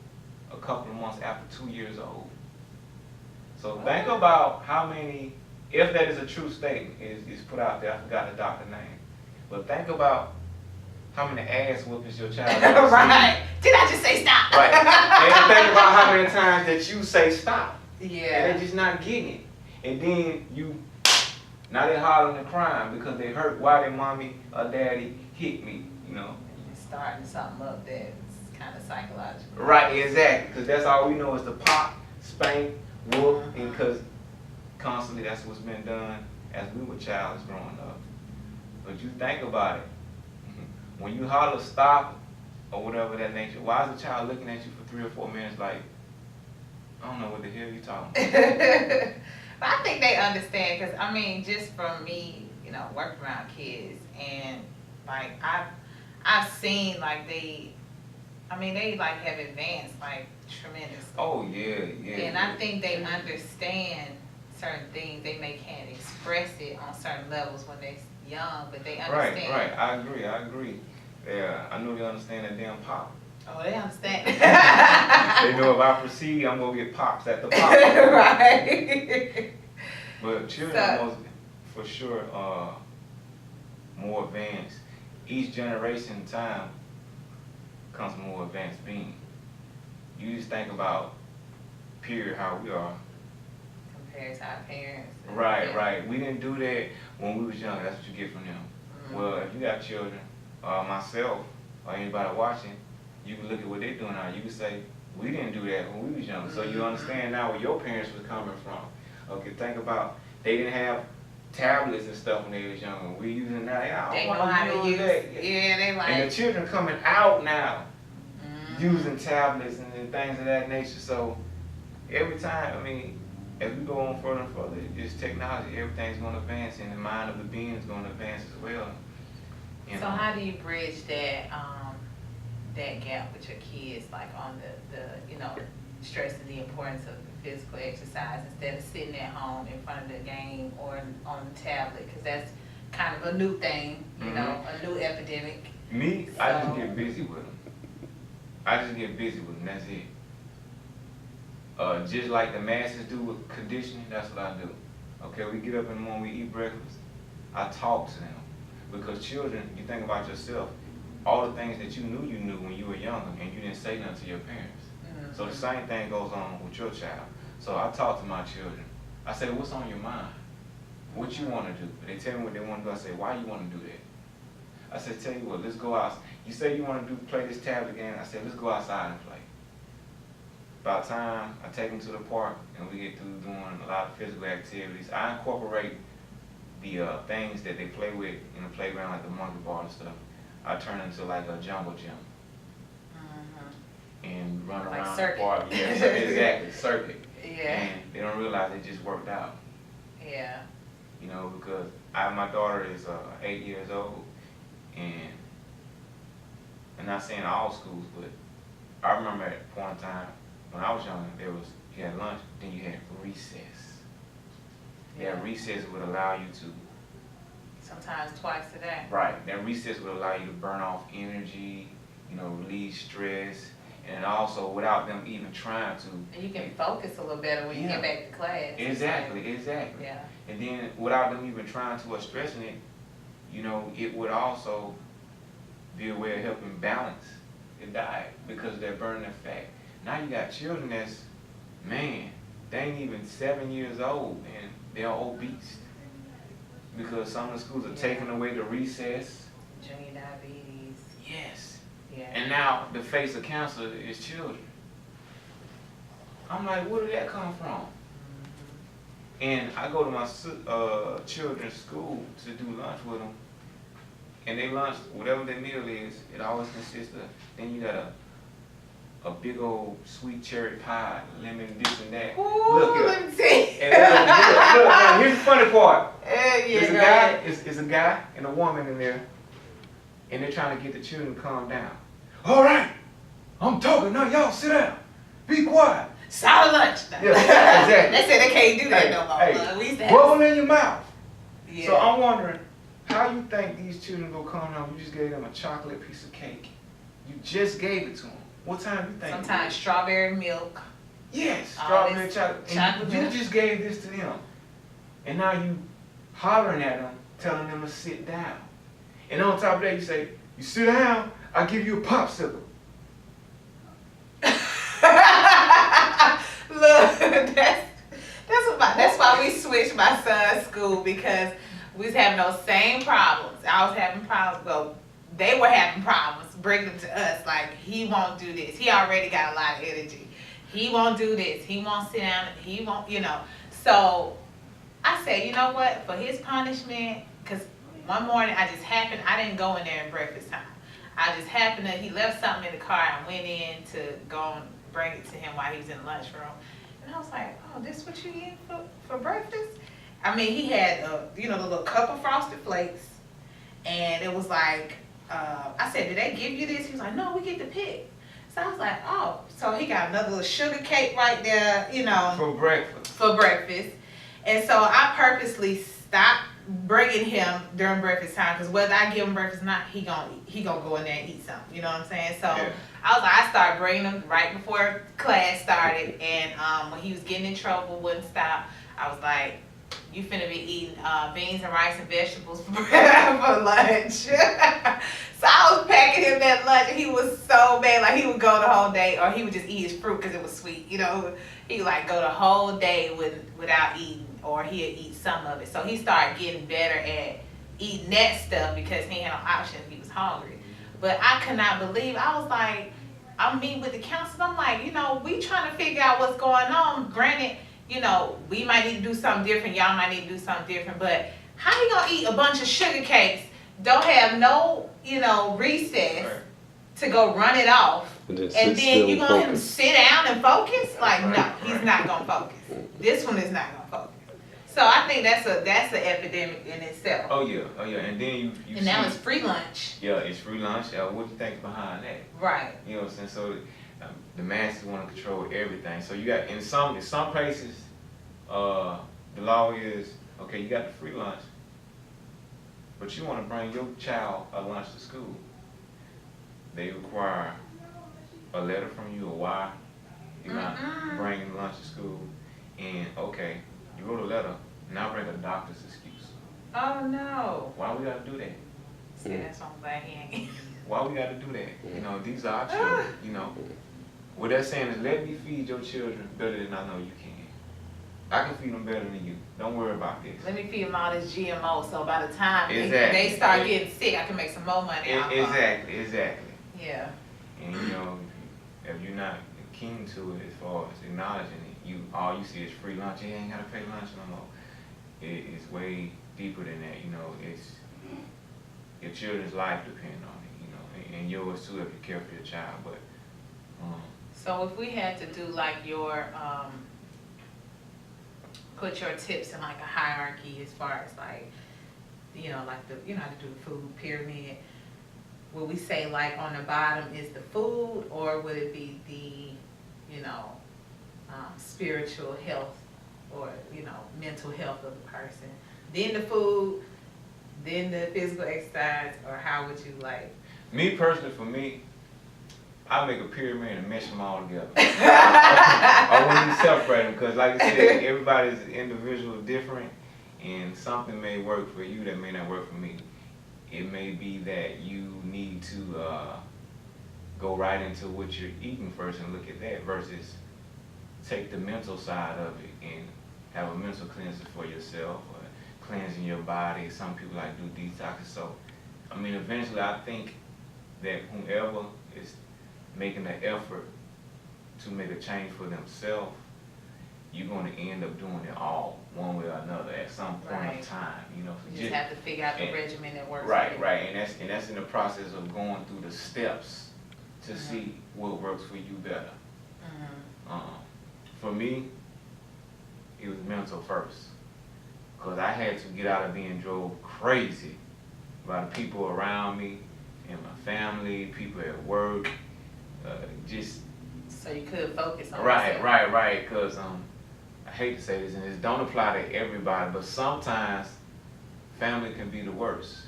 B: a couple of months after 2 years old. So think about how many, if that is a true statement, is put out there. I forgot the doctor's name, but think about how many ass whoopings your child has received.
A: Right. Did I just say stop?
B: Right. And think about how many times that you say stop.
A: Yeah.
B: And they're just not getting it. And then now they're hollering and crying because they hurt why their mommy or daddy hit me, you know.
A: You're starting something up that's kind of psychological.
B: Right, exactly. Because that's all we know is the pop, spank, whoop, and because constantly that's what's been done as we were childs growing up. But you think about it. When you holler stop or whatever that nature, why is the child looking at you for 3 or 4 minutes like, I don't know what the hell you talking about?
A: But I think they understand, because I mean, just from me, you know, working around kids, and like I've seen like they like have advanced like tremendously.
B: Oh yeah, yeah.
A: And I think they understand certain things. They may can't express it on certain levels when they're young, but they understand.
B: Right. I agree. Yeah, I know they understand that damn pop.
A: Oh, they understand.
B: They know if I proceed, I'm gonna get pops at the pop.
A: Right.
B: But children
A: So-
B: are most, for sure, more advanced. Each generation in time comes more advanced being. You just think about, period, how we are.
A: Compared to our parents.
B: Right,
A: Yeah.
B: right. We didn't do that when we was young. That's what you get from them.
A: Mhm.
B: Well, if you got children, myself, or anybody watching, you can look at what they're doing now. You can say, we didn't do that when we was young. So you
A: Mhm.
B: understand now where your parents was coming from. Okay, think about, they didn't have tablets and stuff when they was young. We using it now. Yeah, I
A: They
B: don't
A: know
B: wanna
A: how to use
B: that.
A: Yeah, they like.
B: And the children coming out now
A: Mhm.
B: using tablets and things of that nature. So every time, I mean, as we go on further and further, it's technology. Everything's going to advance, and the mind of the being is going to advance as well. You
A: So
B: know?
A: how do you bridge that gap with your kids, like on the stressing the importance of the physical exercise instead of sitting at home in front of the game or on the tablet? Because that's kind of a new thing, a new epidemic.
B: Me, I just
A: So-
B: get busy with them. That's it. Just like the masses do with conditioning, that's what I do. Okay, we get up in the morning, we eat breakfast. I talk to them. Because children, you think about yourself, all the things that you knew when you were younger, and you didn't say nothing to your parents.
A: Mhm.
B: So the same thing goes on with your child. So I talk to my children. I say, what's on your mind? What you want to do? They tell me what they want to do. I say, why you want to do that? I said, tell you what, let's go out. You say you want to play this tablet game. I said, let's go outside and play. About time, I take them to the park, and we get through doing a lot of physical activities. I incorporate the things that they play with in the playground, like the monkey ball and stuff. I turn into like a jungle gym
A: Mhm.
B: and run
A: Like
B: around
A: circuit.
B: the park. Yeah, exactly, circuit.
A: Yeah.
B: And they don't realize it just worked out.
A: Yeah.
B: You know, because my daughter is 8 years old, and I'm not saying all schools, but I remember at a point in time when I was young, you had lunch, then you had recess.
A: Yeah.
B: That recess would allow you to,
A: Sometimes twice a day.
B: right, that recess would allow you to burn off energy, release stress, and also without them even trying to.
A: And you can focus a little better when you
B: Yeah.
A: get back to class.
B: Exactly.
A: Yeah.
B: And then without them even trying to or stressing it, it would also be a way of helping balance the diet because they're burning the fat. Now you got children that's, man, they ain't even 7 years old and they're obese because some of the schools are
A: Yeah.
B: taking away the recess.
A: Junior diabetes.
B: Yes.
A: Yeah.
B: And now the face of cancer is children. I'm like, where did that come from?
A: Mhm.
B: And I go to my children's school to do lunch with them. And they lunch, whatever their meal is, it always consists of, then you got a big old sweet cherry pie, lemon this and that.
A: Ooh,
B: Look here.
A: let me see.
B: And look, here's the funny part.
A: Yeah,
B: There's a
A: go
B: guy,
A: ahead.
B: it's a guy and a woman in there, and they're trying to get the children to calm down. All right, I'm talking now, y'all sit down. Be quiet.
A: Solid lunch. Now.
B: Yeah, exactly.
A: They said they can't do that
B: Hey,
A: no more.
B: hey,
A: We used to have.
B: bubble in your mouth.
A: Yeah.
B: So I'm wondering, how you think these children go calm down? You just gave them a chocolate piece of cake. You just gave it to them. What time you think?
A: Sometimes strawberry milk.
B: Yes,
A: all
B: strawberry
A: this
B: chocolate. And
A: chocolate
B: you
A: milk.
B: just gave this to them. And now you hollering at them, telling them to sit down. And on top of that, you say, you sit down, I give you a popsicle.
A: Look, that's why we switched my son's school because we was having those same problems. I was having problems. Well, they were having problems bringing them to us. Like he won't do this. He already got a lot of energy. He won't do this. He won't sit down. He won't. So I said, you know what? For his punishment, because one morning I didn't go in there at breakfast time. I just happened to, he left something in the car and went in to go and bring it to him while he was in the lunchroom. And I was like, oh, this what you eat for breakfast? I mean, he had, the little cup of Frosted Flakes. And it was like, I said, did they give you this? He was like, no, we get to pick. So I was like, oh. So he got another little sugar cake right there,
B: For breakfast.
A: for breakfast. And so I purposely stopped bringing him during breakfast time because whether I give him breakfast or not, he gonna go in there and eat something. You know what I'm saying? So
B: Yeah.
A: I started bringing him right before class started, and when he was getting in trouble, wouldn't stop. I was like, you finna be eating beans and rice and vegetables for lunch. So I was packing him that lunch, and he was so mad. Like, he would go the whole day, or he would just eat his fruit because it was sweet. You know, he would like go the whole day without eating, or he'd eat some of it. So he started getting better at eating that stuff because he had no option. He was hungry. But I could not believe. I was like, I'm meeting with the council. I'm like, you know, we trying to figure out what's going on. Granted, you know, we might need to do something different. Y'all might need to do something different. But how you gonna eat a bunch of sugar cakes, don't have no, you know, recess to go run it off,
C: And
A: and then you gonna let him
C: focus.
A: sit down and focus? Like, no,
B: Right,
A: he's
B: right.
A: not gonna focus. This one is not gonna focus. So I think that's an epidemic in itself.
B: Oh yeah, and then you
A: And
B: see,
A: now it's free lunch.
B: yeah, it's free lunch. What do you think behind that?
A: Right.
B: You know what I'm saying? So the masses want to control everything. So you got in some places, the law is okay. You got the free lunch, but you want to bring your child a lunch to school. They require a letter from you, or why you're not bringing lunch to school. And okay, you wrote a letter. Now bring a doctor's excuse.
A: Oh no.
B: Why we gotta do that?
A: See, that's why I'm glad he ain't.
B: Why we gotta do that? You know, these are our children. You know, what they're saying is, let me feed your children better than I know you can. I can feed them better than you. Don't worry about this.
A: Let me feed them all this GMO, so by the time
B: Exactly.
A: they start getting sick, I can make some more money out of them.
B: Exactly.
A: Yeah.
B: And you know, if you're not keen to it as far as acknowledging it, all you see is free lunch. You ain't gotta pay lunch no more. It's way deeper than that. You know, it's your children's life depends on it. You know, and yours too if you care for your child. But
A: So if we had to do like your put your tips in like a hierarchy as far as like, you know, like how to do the food pyramid, would we say like on the bottom is the food, or would it be the, you know, spiritual health, or, you know, mental health of the person, then the food, then the physical exercise, or how would you like?
B: me personally, for me, I make a pyramid and mesh them all together. I wouldn't separate them because, like I said, everybody's individual, different, and something may work for you that may not work for me. It may be that you need to go right into what you're eating first and look at that versus take the mental side of it and have a mental cleanser for yourself, or cleansing your body. Some people like do detoxes. So, I mean, eventually I think that whoever is making the effort to make a change for themselves, you're going to end up doing it all one way or another at some point
A: Right.
B: of time. You know,
A: You just have to figure out the
B: and-
A: regimen that works.
B: right,
A: for you.
B: right, and that's in the process of going through the steps to see what works for you better.
A: Mhm.
B: For me, it was mental first, because I had to get out of being drove crazy by the people around me and my family, people at work, just
A: So you could focus on
B: right,
A: yourself.
B: because I hate to say this, and it don't apply to everybody, but sometimes family can be the worst,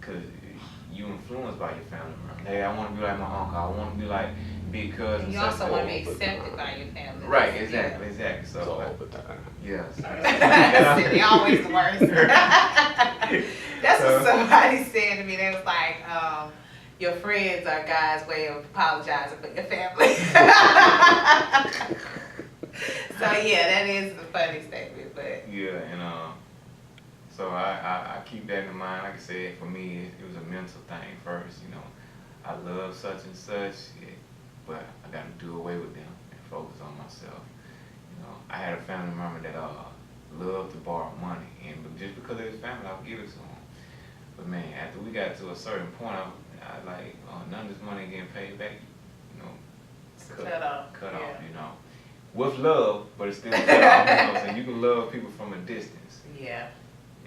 B: because you influenced by your family member. Hey, I want to be like my uncle. I want to be like big cousin.
A: And you also want to be accepted by your family.
B: Right,
A: Yeah.
B: exactly.
C: It's
B: So,
C: all the time.
B: yes.
A: They're always the worst. That's what somebody said to me. They was like, your friends are God's way of apologizing for your family. So yeah, that is a funny statement, but
B: Yeah, and so I keep that in mind. Like I said, for me, it was a mental thing first. You know, I love such and such, but I got to do away with them and focus on myself. You know, I had a family member that loved to borrow money, and just because of his family, I would give it to him. But man, after we got to a certain point, I like none of this money getting paid back. You know,
A: cut off.
B: cut
A: Yeah.
B: off. You know, with love, but it's still cut off. You know, so you can love people from a distance.
A: Yeah.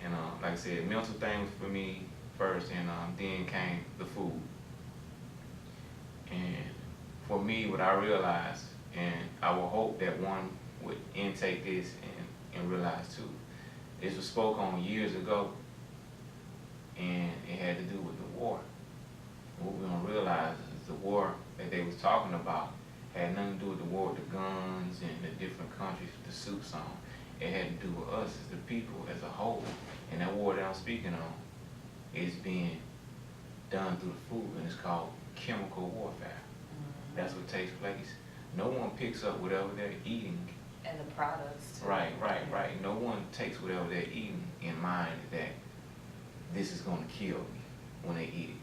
B: And like I said, mental things for me first, and then came the food. And for me, what I realized, and I will hope that one would intake this and realize too, this was spoke on years ago, and it had to do with the war. What we're gonna realize is the war that they was talking about had nothing to do with the war with the guns and the different countries with the suits on. It had to do with us as the people as a whole. And that war that I'm speaking on is being done through the food, and it's called chemical warfare. That's what takes place. No one picks up whatever they're eating.
A: And the products too.
B: Right. No one takes whatever they're eating in mind that this is gonna kill me when they eat it.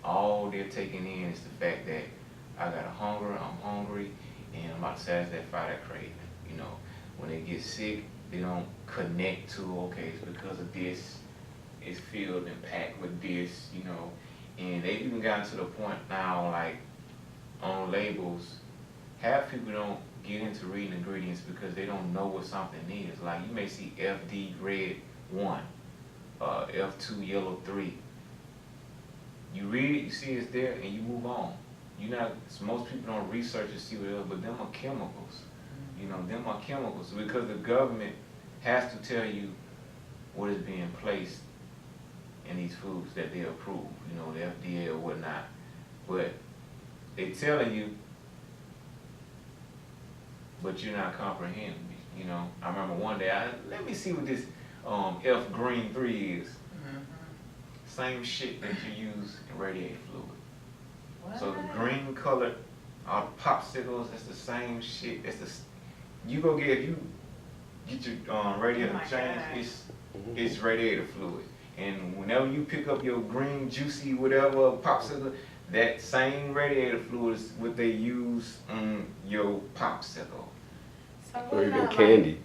B: All they're taking in is the fact that I got a hunger, I'm hungry, and I'm about to satisfy that craving. You know, when they get sick, they don't connect to, okay, it's because of this, it's filled and packed with this, you know. And they've even gotten to the point now, like, on labels, half people don't get into reading ingredients because they don't know what something is. Like, you may see FD red 1, F2 yellow 3. You read it, you see it's there, and you move on. Most people don't research and see what it is, but them are chemicals. You know, them are chemicals because the government has to tell you what is being placed in these foods that they approve, you know, the FDA or whatnot. But they telling you, but you're not comprehending, you know. I remember one day, let me see what this F green 3 is. Same shit that you use in radiator fluid.
A: What?
B: So the green colored popsicles, that's the same shit. That's you go get, if you get your radiator changed, it's radiator fluid. And whenever you pick up your green juicy whatever popsicle, that same radiator fluid is what they use on your popsicle.
A: So
C: Or
A: what
C: even
A: about,
C: candy.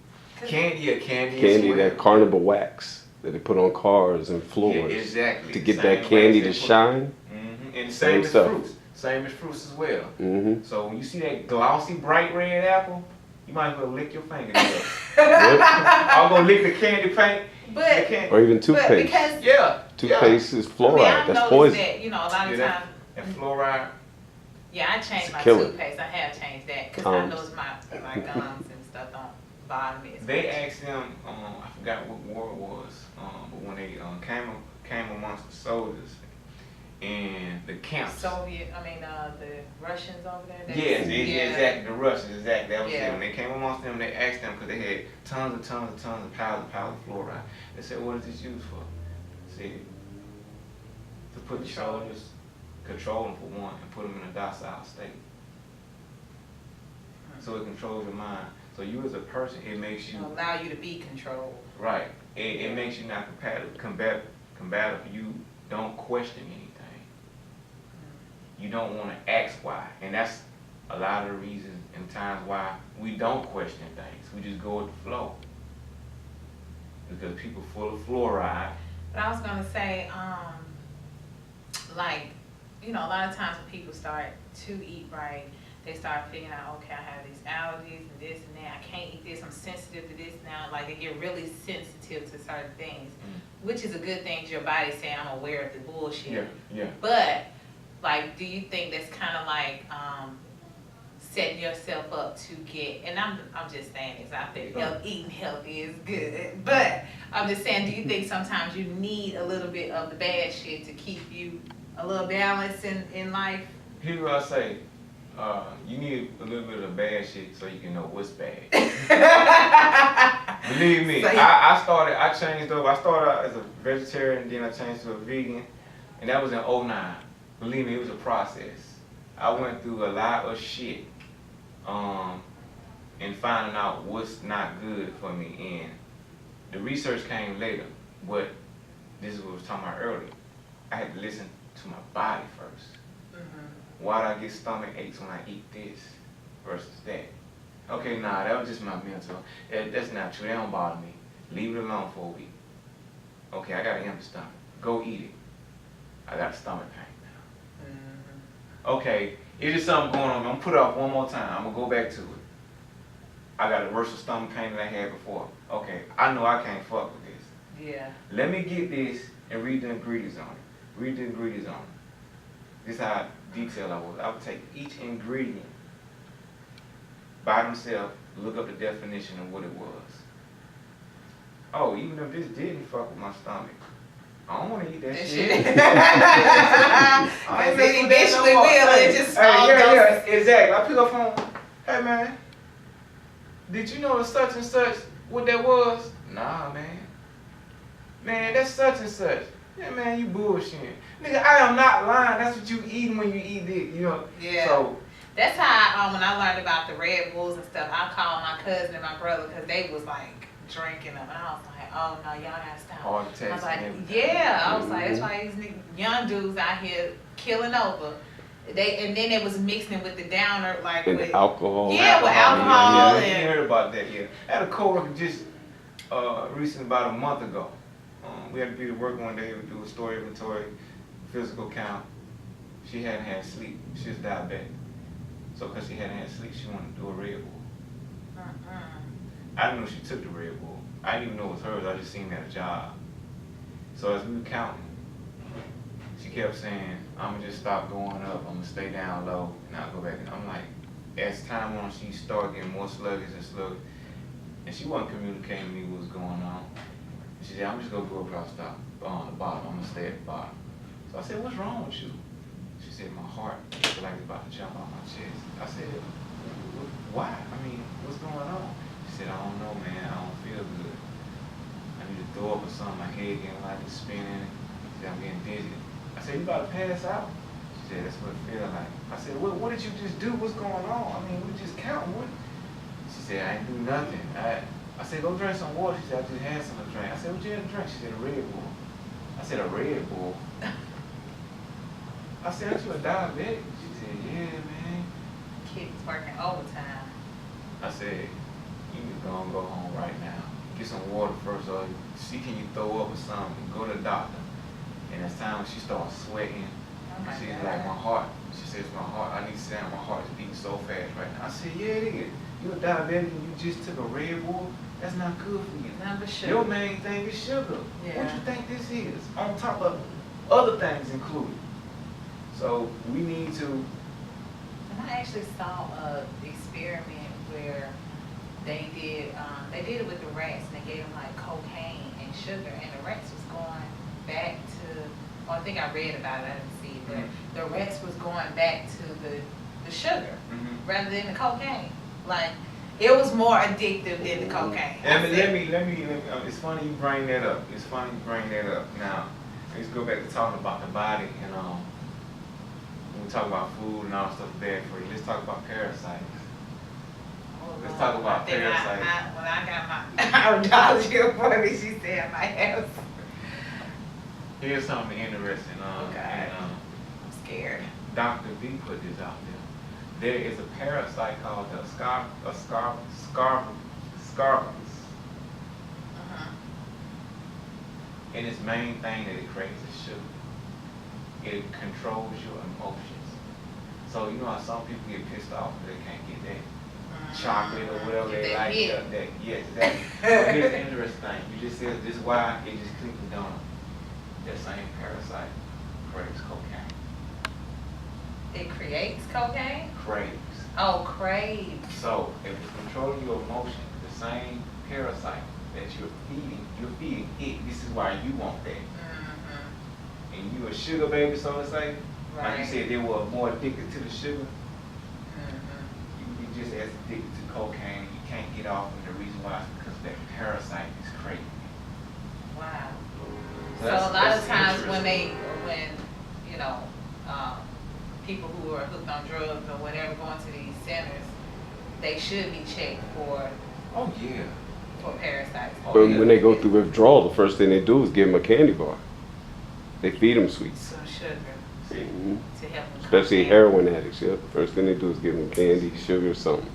B: Candy as
C: Candy,
B: well.
C: that carnival wax that they put on cars and floors.
B: Yeah, exactly.
C: To get
B: Same
C: that candy to
B: wax they put-
C: shine.
B: And
C: Same
B: same as
C: stuff.
B: fruits. Same as fruits as well.
C: Mm-hmm.
B: So when you see that glossy, bright red apple, you might as well lick your finger.
C: What?
B: I'll go lick the candy paint.
A: But,
C: Or even
A: but
C: toothpaste.
A: because
B: Yeah.
C: Toothpaste is
A: I
C: fluoride.
A: mean, I've
C: That's
A: noticed
C: poison.
A: that, you know, a lot of
B: Yeah,
A: times.
B: And fluoride.
A: Yeah, I changed
C: It's
A: my
C: killer.
A: toothpaste. I have changed that because I
C: Tums.
A: noticed my gums and stuff don't bother me. as
B: They
A: much.
B: asked them, I forgot what war it was, but when they came amongst the soldiers and the camps.
A: the Russians over there.
B: Yes,
A: yeah.
B: exactly, the Russians, exactly, that was
A: Yeah.
B: it. When they came amongst them, they asked them, because they had tons of pounds of fluoride. They said, what is this used for? They said, to put the soldiers, control them for one, and put them in a docile state. So it controls your mind. So you as a person, it makes you,
A: Allow you to be controlled.
B: right, it makes you not combative. You don't question anything. You don't want to ask why. And that's a lot of the reasons and times why we don't question things. We just go with the flow. Because people full of fluoride.
A: But I was gonna say, like, you know, a lot of times when people start to eat right, they start figuring out, okay, I have these allergies and this and that. I can't eat this. I'm sensitive to this now. Like, they get really sensitive to certain things, which is a good thing. Your body's saying, I'm aware of the bullshit.
B: Yeah.
A: But, like, do you think that's kind of like setting yourself up to get, and I'm just saying this, I think eating healthy is good, but I'm just saying, do you think sometimes you need a little bit of the bad shit to keep you a little balanced in life?
B: Here's what I say. You need a little bit of bad shit so you can know what's bad. Believe me,
A: So
B: I changed over. I started out as a vegetarian, then I changed to a vegan, and that was in 2009. Believe me, it was a process. I went through a lot of shit, and finding out what's not good for me. And the research came later, but this is what I was talking about earlier. I had to listen to my body first. Why do I get stomach aches when I eat this versus that? Okay, nah, that was just my mental. That's not true. That don't bother me. Leave it alone for a week. Okay, I got an empty stomach. Go eat it. I got stomach pain now. Okay, it's just something going on. I'm gonna put it off one more time. I'm gonna go back to it. I got a worse stomach pain than I had before. Okay, I know I can't fuck with this.
A: Yeah.
B: Let me get this and read the ingredients on it. Read the ingredients on it. This is how detailed I was. I would take each ingredient by themselves, look up the definition of what it was. Oh, even if this didn't fuck with my stomach, I don't want to eat that
A: That
B: shit.
A: shit.
B: I
A: Cause
B: ain't
A: it
B: messing with that
A: eventually
B: no more.
A: will,
B: Hey,
A: it just
B: hey,
A: all
B: yeah,
A: goes.
B: exactly. I pick up phone. Hey man, did you know the such and such what that was? Nah, man. Man, that's such and such. Yeah, man, you bullshitting. Nigga, I am not lying. That's what you eating when you eat it, you know.
A: Yeah.
B: So
A: That's how when I learned about the Red Bulls and stuff, I called my cousin and my brother because they was like drinking them, and I was like, oh no, y'all gotta stop.
B: heart
A: I
B: attacks
A: was like,
B: and everything.
A: yeah. I was like, that's why these young dudes out here killing over. And then they was mixing it with the downer, like
C: And
A: with
C: alcohol.
A: Yeah, with alcohol
B: Yeah,
A: and-
B: you heard about that, yeah. I had a coworker just recently, about a month ago. We had to be to work one day. We do a store inventory, physical count. She hadn't had sleep. She was diabetic. So because she hadn't had sleep, she wanted to do a Red Bull. I didn't know she took the Red Bull. I didn't even know it was hers. I just seen it at a job. So as we were counting, she kept saying, I'm gonna just stop going up. I'm gonna stay down low and I'll go back. And I'm like, as time went on, she started getting more sluggish and sluggish. And she wasn't communicating to me what was going on. She said, I'm just gonna go across the bottom. I'm gonna stay at the bottom. So I said, what's wrong with you? She said, my heart feels like it's about to jump out my chest. I said, why? I mean, what's going on? She said, I don't know, man. I don't feel good. I need to throw up or something. My head getting like it's spinning. She said, I'm getting dizzy. I said, you about to pass out? She said, that's what it feels like. I said, what did you just do? What's going on? I mean, we just counting. What? She said, I ain't do nothing. I said, go drink some water. She said, I just had some to drink. I said, what you had to drink? She said, a Red Bull. I said, a Red Bull? I said, aren't you a diabetic? She said, yeah, man.
A: kids working overtime.
B: I said, you need to go home right now. Get some water first, or see can you throw up or something. Go to the doctor. And it's time when she started sweating.
A: Oh my
B: She's
A: God.
B: like, my heart. She says, my heart, I need to sit down. My heart is beating so fast right now. I said, yeah, it is. You're a diabetic and you just took a Red Bull? That's not good for you.
A: Number sugar.
B: Your main thing is sugar.
A: Yeah.
B: What you think this is? On top of other things included. So we need to.
A: And I actually saw a experiment where they did it with the rats, and they gave them like cocaine and sugar, and the rats was going back to. Well, I think I read about it. I didn't see it, but the rats was going back to the sugar rather than the cocaine. Like it was more addictive than the cocaine.
B: Let me. It's funny you bring that up. Now, let's go back to talking about the body and when we talk about food and all that stuff bad for you. Let's talk about parasites. Let's talk about parasites.
A: When I got my audiology appointment, she said I might have.
B: Here's something interesting.
A: Okay.
B: And,
A: I'm scared.
B: Dr. B put this out there. There is a parasite called the Scarabus. And its main thing that it creates is sugar. It controls your emotions. So you know how some people get pissed off because they can't get that chocolate or whatever
A: Get
B: they
A: that
B: like.
A: hit.
B: Yes, exactly. But here's the interesting thing. You just said this is why it just clicked me down. That same parasite craves cocaine.
A: It creates cocaine?
B: Craves.
A: Oh, craves.
B: So if it's controlling your emotions, the same parasite that you're feeding it. This is why you want that. And you a sugar baby, so to say. Like you
A: Right.
B: said, they were more addicted to the sugar.
A: Mm-hmm.
B: You just as addicted to cocaine. You can't get off, and the reason why is because that parasite is crazy.
A: Wow. So
B: That's-
A: a lot
B: that's
A: of times
B: interesting.
A: when you know, people who are hooked on drugs or whatever going to these centers, they should be checked for
B: Oh yeah.
A: parasites.
B: Oh,
C: But
B: yeah.
C: when they go through withdrawal, the first thing they do is give them a candy bar. They feed them sweets.
A: Some sugar
B: See,
A: to help them.
C: Especially
A: calm down.
C: heroin addicts, yeah. First thing they do is give them candy, sugar, something.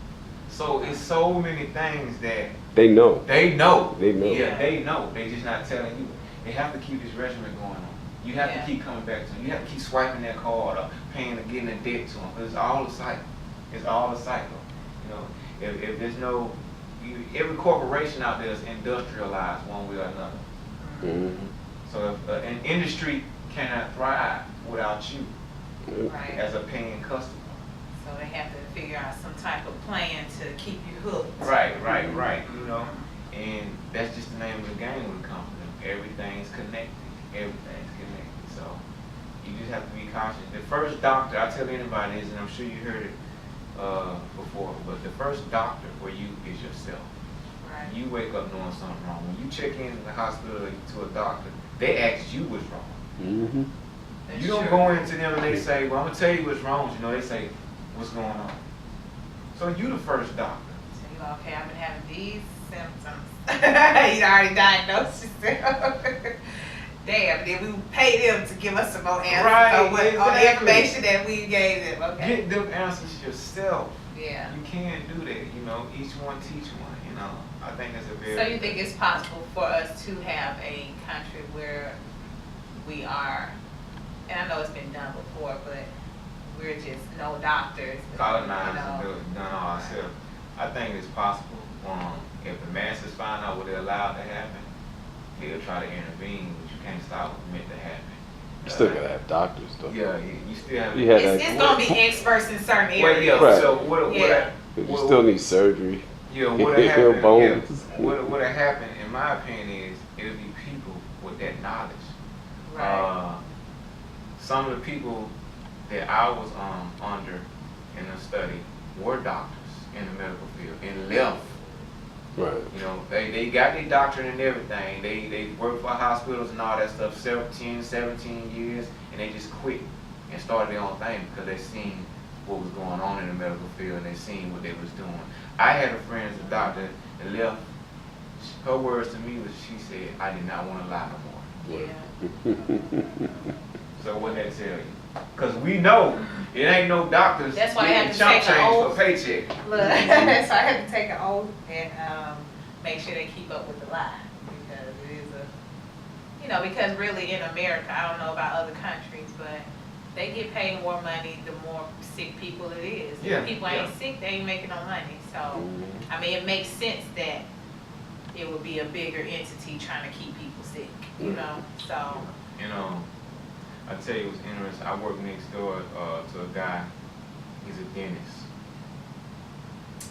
B: so it's so many things that
C: They know.
B: they know.
C: They know.
B: Yeah, they know. They just not telling you. They have to keep this regimen going on. You have
A: Yeah.
B: to keep coming back to them. You have to keep swiping that card or paying or getting a debt to them. It's all a cycle. It's all a cycle. You know, if there's no, every corporation out there is industrialized one way or another.
C: Mhm.
B: So if an industry cannot thrive without you
A: Right.
B: as a paying customer.
A: So they have to figure out some type of plan to keep you hooked.
B: Right. You know, and that's just the name of the game when it comes to them. Everything's connected. Everything. just have to be cautious. The first doctor, I tell anybody this, and I'm sure you heard it before, but the first doctor for you is yourself.
A: Right.
B: You wake up knowing something wrong. When you check in the hospital to a doctor, they ask you what's wrong.
C: Mm-hmm.
A: That's
B: You don't
A: true.
B: go into them and they say, well, I'm going to tell you what's wrong. You know, they say, what's going on? So you the first doctor.
A: So you go, okay, I've been having these symptoms. He's already diagnosed yourself. Damn, then we pay them to give us some more answers
B: Right,
A: on the
B: exactly.
A: information that we gave them. Okay.
B: Get them answers yourself.
A: Yeah.
B: You can't do that, you know. Each one teach one, you know. I think that's a very.
A: So you think it's possible for us to have a country where we are, and I know it's been done before, but we're just no doctors.
B: colonized
A: you know.
B: and done all ourselves. I think it's possible. If the masses find out what they're allowed to happen, they'll try to intervene, but you can't stop what's meant to happen.
C: You still gotta have doctors though.
B: Yeah, you still have.
C: You had
A: It's gonna be experts in certain
B: Well,
A: areas.
B: yeah.
C: Right.
B: So what?
A: Yeah.
C: But you still need surgery.
B: Yeah, what
C: Heal
B: happened?
C: bones.
B: Yeah, what happened, in my opinion, is it'll be people with that knowledge.
A: Right.
B: Some of the people that I was under in the study were doctors in the medical field and left.
C: Right.
B: You know, they got their doctorate and everything. They worked for hospitals and all that stuff 17 years, and they just quit and started their own thing because they seen what was going on in the medical field and they seen what they was doing. I had a friend as a doctor that left. Her words to me was, she said, I did not want to lie no more.
A: Yeah.
B: So what that tell you? Because we know it ain't no doctors
A: That's why I
B: getting
A: have to
B: chump
A: take an
B: change
A: oath.
B: for paycheck.
A: Look, so I had to take an oath and make sure they keep up with the lie, because it is because really in America, I don't know about other countries, but they get paid more money the more sick people it is.
B: Yeah,
A: If people ain't sick, they ain't making no money. So, I mean, it makes sense that it would be a bigger entity trying to keep people sick, you know? So,
B: You know, I tell you what's interesting. I work next door to a guy. He's a dentist.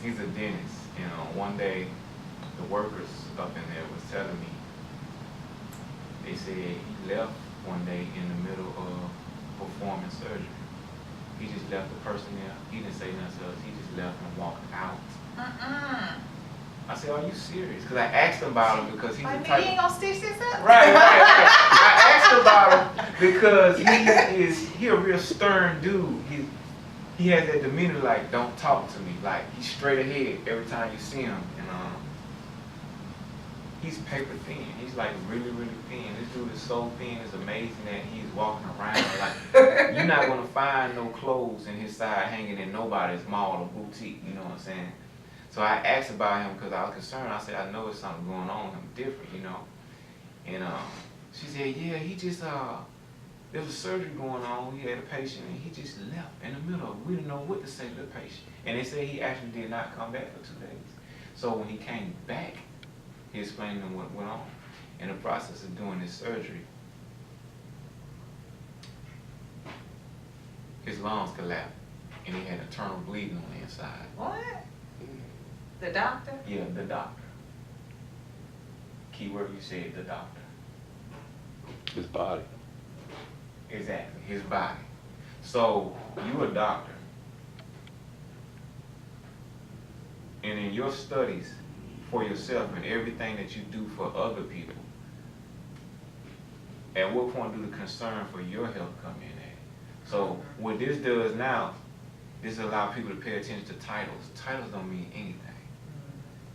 B: He's a dentist. You know, one day the workers up in there was telling me. They said he left one day in the middle of performing surgery. He just left the person there. He didn't say nothing to us. He just left and walked out. I said, are you serious? Because I asked him about him because he's the
A: like,
B: type
A: he ain't gonna stitch this up?
B: Right. I asked about him because he a real stern dude. He has that demeanor like, don't talk to me. Like, he's straight ahead every time you see him. And he's paper thin. He's like really, really thin. This dude is so thin, it's amazing that he's walking around. Like, you're not gonna find no clothes in his side hanging in nobody's mall or boutique, you know what I'm saying? So I asked about him because I was concerned. I said, I know there's something going on with him different, you know. And she said, yeah, he just, there was surgery going on. He had a patient and he just left in the middle of it. We didn't know what to say to the patient. And they said he actually did not come back for 2 days. So when he came back, he explained to them what went on. In the process of doing this surgery, his lungs collapsed and he had internal bleeding on the inside.
A: What? The doctor?
B: Yeah, the doctor. Keyword you said, the doctor.
C: His body.
B: Exactly, his body. So, you a doctor. And in your studies for yourself and everything that you do for other people, at what point do the concern for your health come in at? So, what this does now, this allows people to pay attention to titles. Titles don't mean anything.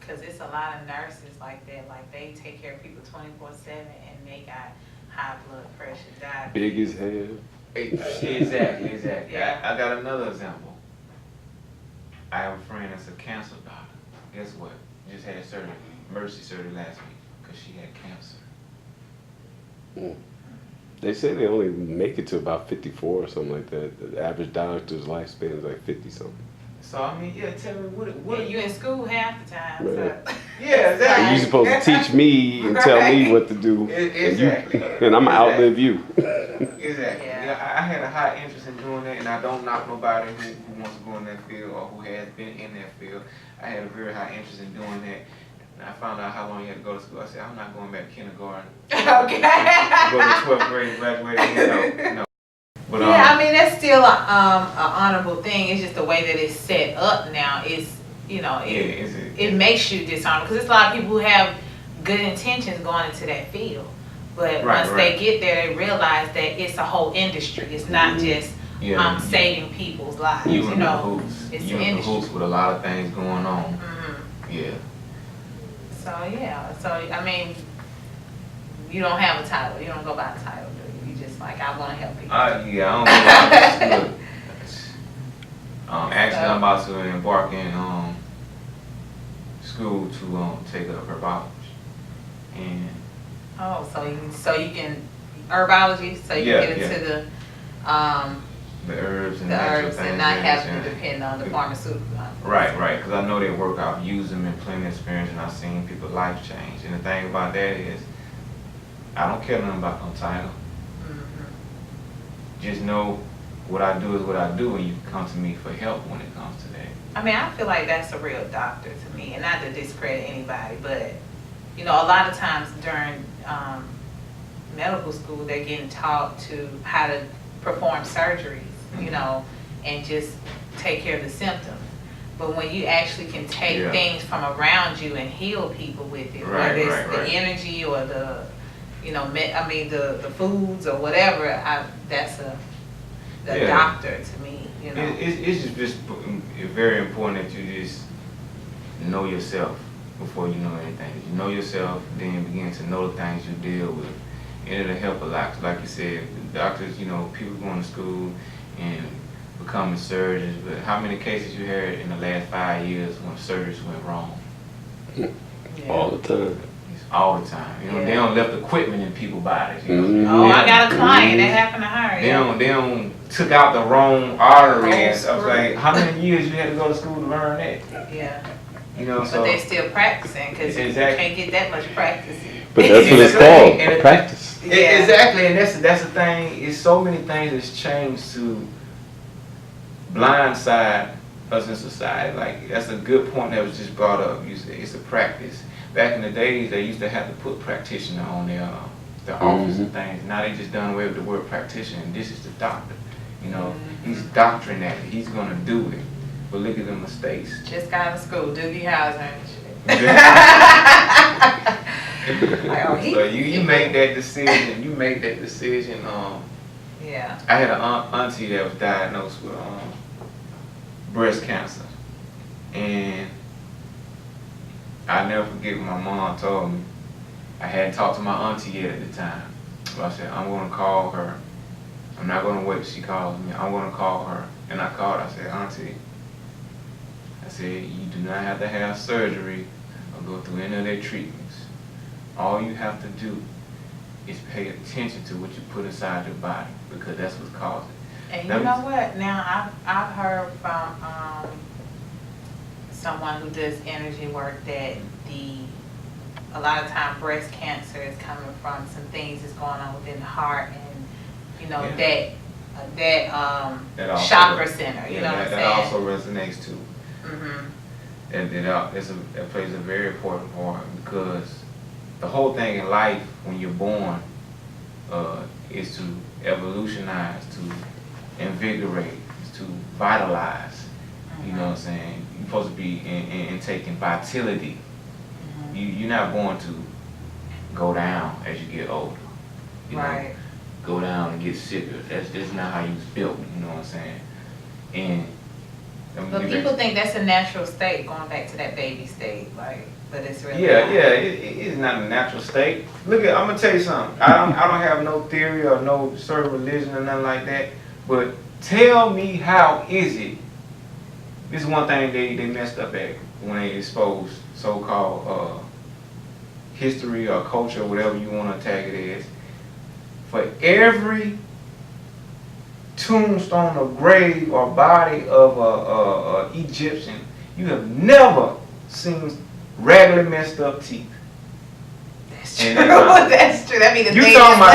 A: Because it's a lot of nurses like that. Like, they take care of people 24/7 and they got high blood pressure, diabetes.
C: Big as hell.
B: Exactly.
A: Yeah.
B: I got another example. I have a friend that's a cancer doctor. Guess what? Just had surgery, emergency surgery last week because she had cancer.
C: They say they only make it to about 54 or something like that. The average doctor's lifespan is like 50 something.
B: So I mean, yeah, tell me what
A: And you in school half the time.
C: Right.
A: So.
B: Yeah, exactly.
C: And you supposed to teach me and tell me what to do,
B: Exactly.
C: and I'm gonna outlive you.
B: Exactly.
A: Yeah.
B: Yeah, I had a high interest in doing that, and I don't knock nobody who wants to go in that field or who has been in that field. I had a very high interest in doing that. And I found out how long you had to go to school. I said, I'm not going back to kindergarten.
A: Okay.
B: Go to 12th grade and graduate. No. But
A: Yeah, I mean, that's still a honorable thing. It's just the way that it's set up now. It's, you know, it makes you dishonorable. Because there's a lot of people who have good intentions going into that field. But once they get there, they realize that it's a whole industry. It's not just saving people's lives.
B: Even
A: you know,
B: the hoops.
A: it's
B: Even
A: an
B: the
A: industry.
B: hoops with a lot of things going on.
A: Mm-hmm.
B: Yeah.
A: So I mean, you don't have a title. You don't go by the title, do you? You just like, I want to help people.
B: Yeah, I don't know. Actually, I'm about to embark in school to take up herbology. And
A: Oh, so you can herbology, so you can get into
B: the herbs and
A: the
B: natural
A: herbs
B: things
A: and not have
B: and-
A: to depend on the pharmaceutical.
B: Right, because I know they work. I've used them in plenty of experience, and I've seen people's life change. And the thing about that is, I don't care nothing about no title.
A: Mm-hmm.
B: Just know what I do is what I do, and you can come to me for help when it comes to that.
A: I mean, I feel like that's a real doctor to me, and not to discredit anybody, but you know, a lot of times during medical school, they're getting taught to how to perform surgeries, you know, and just take care of the symptoms. But when you actually can take things from around you and heal people with it, whether it's the energy or the, you know, the foods or whatever, that's the doctor to me, you know.
B: It's just very important that you just know yourself before you know anything. You know yourself, then begin to know the things you deal with. And it'll help a lot. 'Cause like you said, doctors, you know, people going to school and becoming surgeons, but how many cases you heard in the last 5 years when surgeries went wrong?
C: All the time.
B: All the time. You know, they don't left equipment in people's bodies. You know?
A: Oh, I got a client that happened to her.
B: They don't took out the wrong arteries. I was like, how many years you had to go to school to learn that?
A: Yeah.
B: You know,
A: But they still practicing because you can't get that much practice.
C: But that's what it's called, a practice.
B: Exactly, and that's the thing. It's so many things that's changed to blindside us in society. Like, that's a good point that was just brought up. You say it's a practice. Back in the days, they used to have to put practitioner on their office and things. Now they just done away with the word practitioner, and this is the doctor. You know, he's doctoring at it. He's gonna do it. But look at the mistakes.
A: Just got out of school, Doogie Howser and shit.
B: So you make that decision. You make that decision.
A: Yeah.
B: I had an auntie that was diagnosed with breast cancer, and I never forget what my mom told me. I hadn't talked to my auntie yet at the time, but I said, I'm going to call her. I'm not going to wait till she calls me. I'm going to call her. And I called. I said, Auntie, I said, you do not have to have surgery or go through any of their treatments. All you have to do is pay attention to what you put inside your body, because that's what's causing it.
A: And you know what? Now I've heard from someone who does energy work that a lot of time breast cancer is coming from some things that's going on within the heart, and you know that chakra center. You know what I'm saying?
B: That also resonates too.
A: Mm-hmm.
B: And it plays a very important part, because the whole thing in life when you're born is to evolutionize, to invigorate, is to vitalize. You know what I'm saying? You're supposed to be in taking vitality. You're not born to go down as you get older. You know, go down and get sicker. That's just not how you was built. You know what I'm saying? And
A: but people think that's a natural state, going back to that baby state, like, but it's really
B: not. It is not a natural state. Look I'm gonna tell you something. I don't have no theory or no certain religion or nothing like that. But tell me, how is it? This is one thing they messed up at when they exposed so-called history or culture, whatever you want to tag it as. For every tombstone or grave or body of a Egyptian, you have never seen raggedy messed up teeth.
A: That's true. That's true. That means
B: you talking about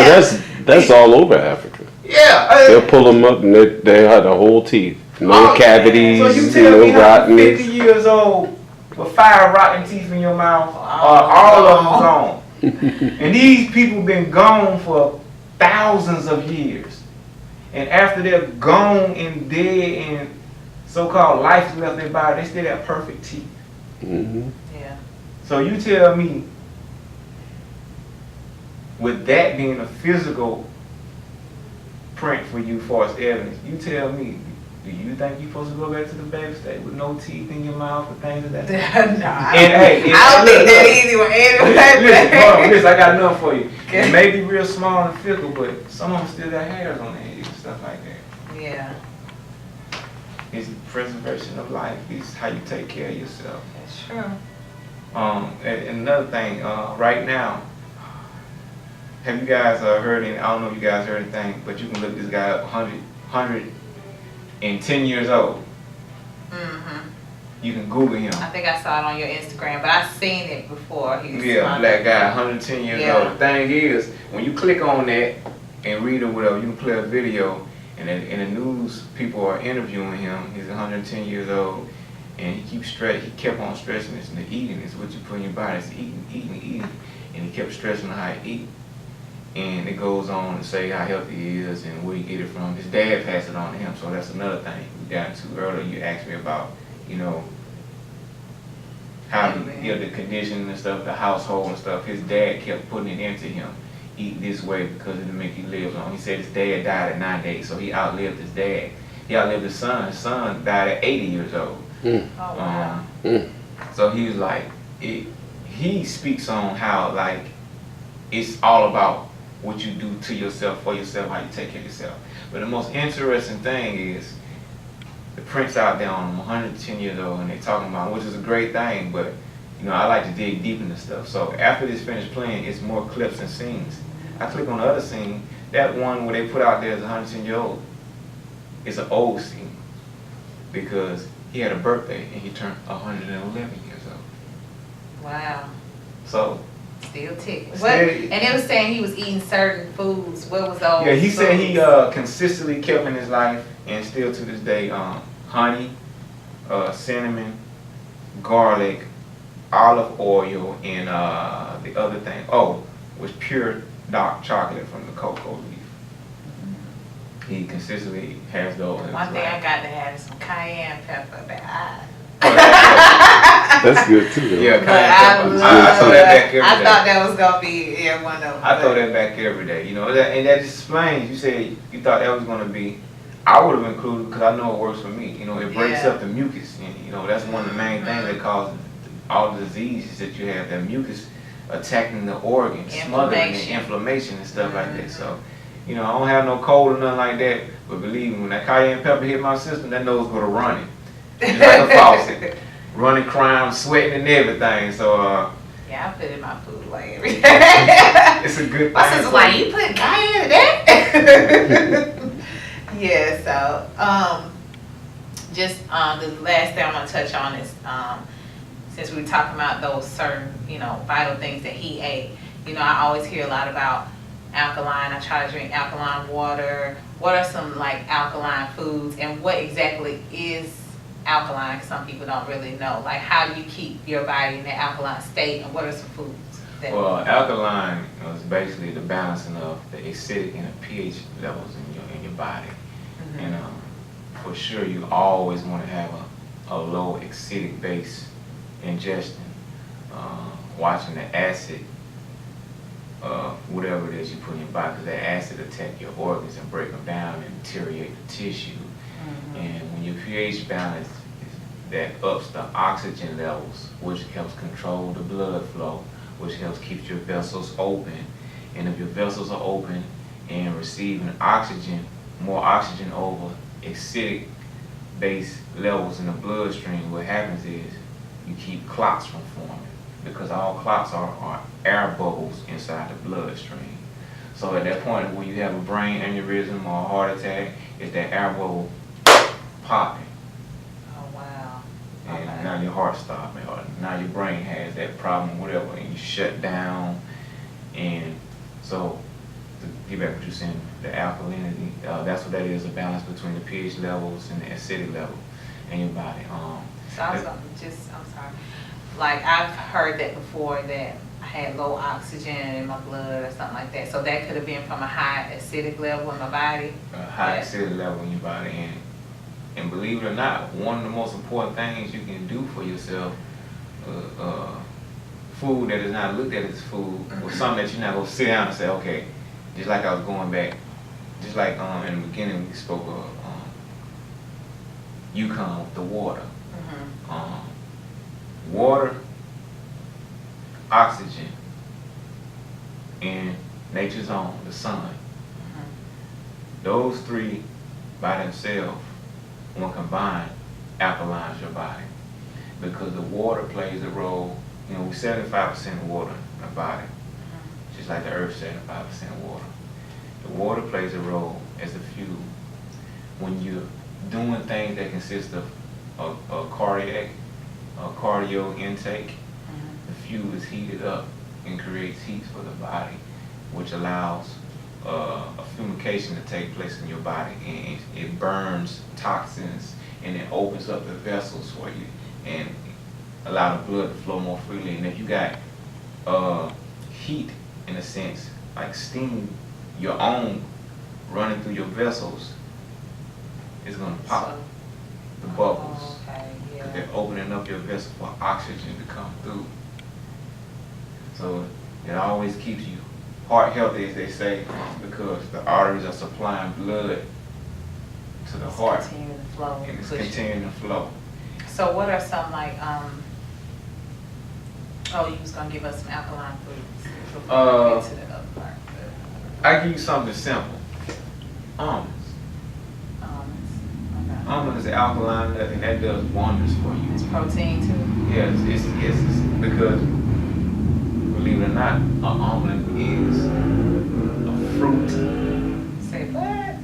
C: that's all over Africa.
B: Yeah,
C: they'll pull them up and they have the whole teeth, no cavities,
B: so you tell me
C: no
B: how 50
C: rottenness.
B: years old with 5 rotten teeth in your mouth, all of them gone. And these people been gone for thousands of years. And after they're gone and dead and so-called life left their body, they still have perfect teeth.
C: Mm-hmm.
A: Yeah.
B: So you tell me, with that being a physical print for you for as evidence, you tell me, do you think you're supposed to go back to the baby state with no teeth in your mouth or things of that?
A: No,
B: I
A: don't think that easy one
B: Listen, hold on,
A: anyway.
B: listen, I got enough for you.
A: Okay.
B: It may be real small and fickle, but some of them still got hairs on their head and stuff like that.
A: Yeah,
B: It's preservation of life. It's how you take care of yourself.
A: that's true.
B: And another thing, right now, have you guys heard any, I don't know if you guys heard anything, but you can look this guy up, 110 years old.
A: Mm-hmm.
B: You can Google him.
A: I think I saw it on your Instagram, but I've seen it before. He was
B: Yeah,
A: on
B: black guy, 110 years
A: Yeah.
B: old. The thing is, when you click on that and read or whatever, you can play a video, and the news people are interviewing him. He's 110 years old, and he kept on stressing this, and the eating is what you put in your body. It's eating, and he kept stressing on how he eat. And it goes on to say how healthy he is and where he get it from. His dad passed it on to him, so that's another thing we got into earlier. You asked me about, you know, how the condition and stuff, the household and stuff. His dad kept putting it into him. Eat this way because it'll make you live long. He said his dad died at 98, so he outlived his dad. He outlived his son. His son died at 80 years old.
C: Mm.
A: Oh, wow.
B: So he was like, he speaks on how like it's all about what you do to yourself, for yourself, how you take care of yourself. But the most interesting thing is the prints out there on him, 110 years old, and they're talking about, which is a great thing, but you know, I like to dig deep into stuff. So after this finished playing, it's more clips and scenes. I click on the other scene, that one where they put out there is 110 years old. It's an old scene because he had a birthday and he turned 111 years old.
A: Wow.
B: So
A: Still ticking. What?
B: Still-
A: And it was saying he was eating certain foods. What was those?
B: yeah, he said he
A: foods?
B: consistently kept in his life, and still to this day, honey, cinnamon, garlic, olive oil, and the other thing, was pure dark chocolate from the cocoa leaf. He consistently has those in his
A: One thing I
B: life.
A: got to have is some cayenne pepper.
C: That's good too, though.
B: Yeah,
A: But
B: cayenne pepper.
A: I
B: I throw that back every
A: I
B: day.
A: thought that was gonna be one of them.
B: I throw that back every day, you know, and that just explains. You said you thought that was going to be, I would have included because I know it works for me. You know, it breaks
A: Yeah.
B: up the mucus, and you know that's one of the main things that causes all the diseases that you have. That mucus attacking the organs, smothering and
A: Inflammation.
B: inflammation and stuff like that. So, you know, I don't have no cold or nothing like that. But believe me, when that cayenne pepper hit my system, that nose go to running, it's like a faucet, running, crime, sweating, and everything. So.
A: Yeah, I put it in my food like every day.
B: It's a good thing.
A: My sister's like, you put cayenne in that? Yeah, so just the last thing I'm gonna touch on is since we were talking about those certain, you know, vital things that he ate. You know, I always hear a lot about alkaline. I try to drink alkaline water. What are some like alkaline foods, and what exactly is alkaline? Some people don't really know. Like, how do you keep your body in the alkaline state, and what are some foods that?
B: Well, alkaline is basically the balancing of the acidic and the pH levels in your body.
A: Mhm.
B: And for sure, you always want to have a low acidic base ingestion. Watching the acid, whatever it is you put in your body, because that acid attack your organs and break them down and deteriorate the tissue.
A: Mhm.
B: And when your pH balance, that ups the oxygen levels, which helps control the blood flow, which helps keep your vessels open. And if your vessels are open and receiving oxygen, more oxygen over acidic base levels in the bloodstream, what happens is you keep clots from forming, because all clots are air bubbles inside the bloodstream. So at that point where you have a brain aneurysm or a heart attack, it's that air bubble popping,
A: Oh wow.
B: and
A: Okay.
B: now your heart stopping, or now your brain has that problem, whatever, and you shut down. And so, to get back what you're saying, the alkalinity, that's what that is, a balance between the pH levels and the acidic level in your body.
A: So I was gonna I'm sorry. Like, I've heard that before, that I had low oxygen in my blood or something like that. So that could have been from a high acidic level in my body.
B: A high
A: Yeah.
B: acidity level in your body, and believe it or not, one of the most important things you can do for yourself, food that is not looked at as food, or something that you're not gonna sit down and say, okay, just like I was going back, just like in the beginning we spoke of Yukon with the water. Water, oxygen, and nature's own, the sun. Those three by themselves, when combined, alkalines your body. Because the water plays a role, you know, we're 75% water in our body, just like the earth's 75% water. The water plays a role as a fuel. When you're doing things that consist of cardio intake, the fuel is heated up and creates heat for the body, which allows a fumication to take place in your body, and it burns toxins and it opens up the vessels for you and allow the blood to flow more freely. And if you got heat, in a sense, like steam, your own running through your vessels, it's gonna pop the bubbles.
A: Oh, okay, yeah.
B: They're opening up your vessel for oxygen to come through. So it always keeps you heart healthy, as they say, because the arteries are supplying blood to the heart,
A: Continuing to flow.
B: and it's
A: push.
B: continuing to flow.
A: So what are some like, oh, you was gonna give us some alkaline foods before we get to the other part.
B: I give you something simple. Almonds.
A: Okay.
B: Almonds is alkaline nut, and that does wonders for you.
A: It's protein too?
B: Yes, it's because, believe it or not, an almond is a fruit.
A: Say what?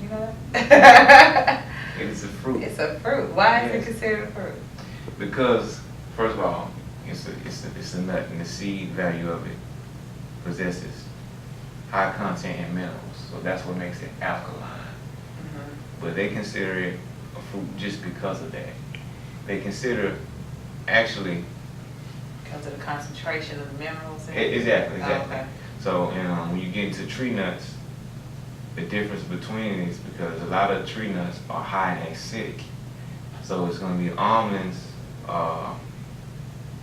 A: You know that?
B: It is a fruit.
A: It's a fruit. Why is
B: Yes.
A: it considered a fruit?
B: Because, first of all, it's a nut, and the seed value of it possesses high content in minerals, so that's what makes it alkaline. But they consider it a fruit just because of that. They consider, actually,
A: Because of the concentration of the minerals in it?
B: exactly.
A: Oh, okay.
B: So, when you get into tree nuts, the difference between it is because a lot of tree nuts are high in acidic. So it's going to be almonds,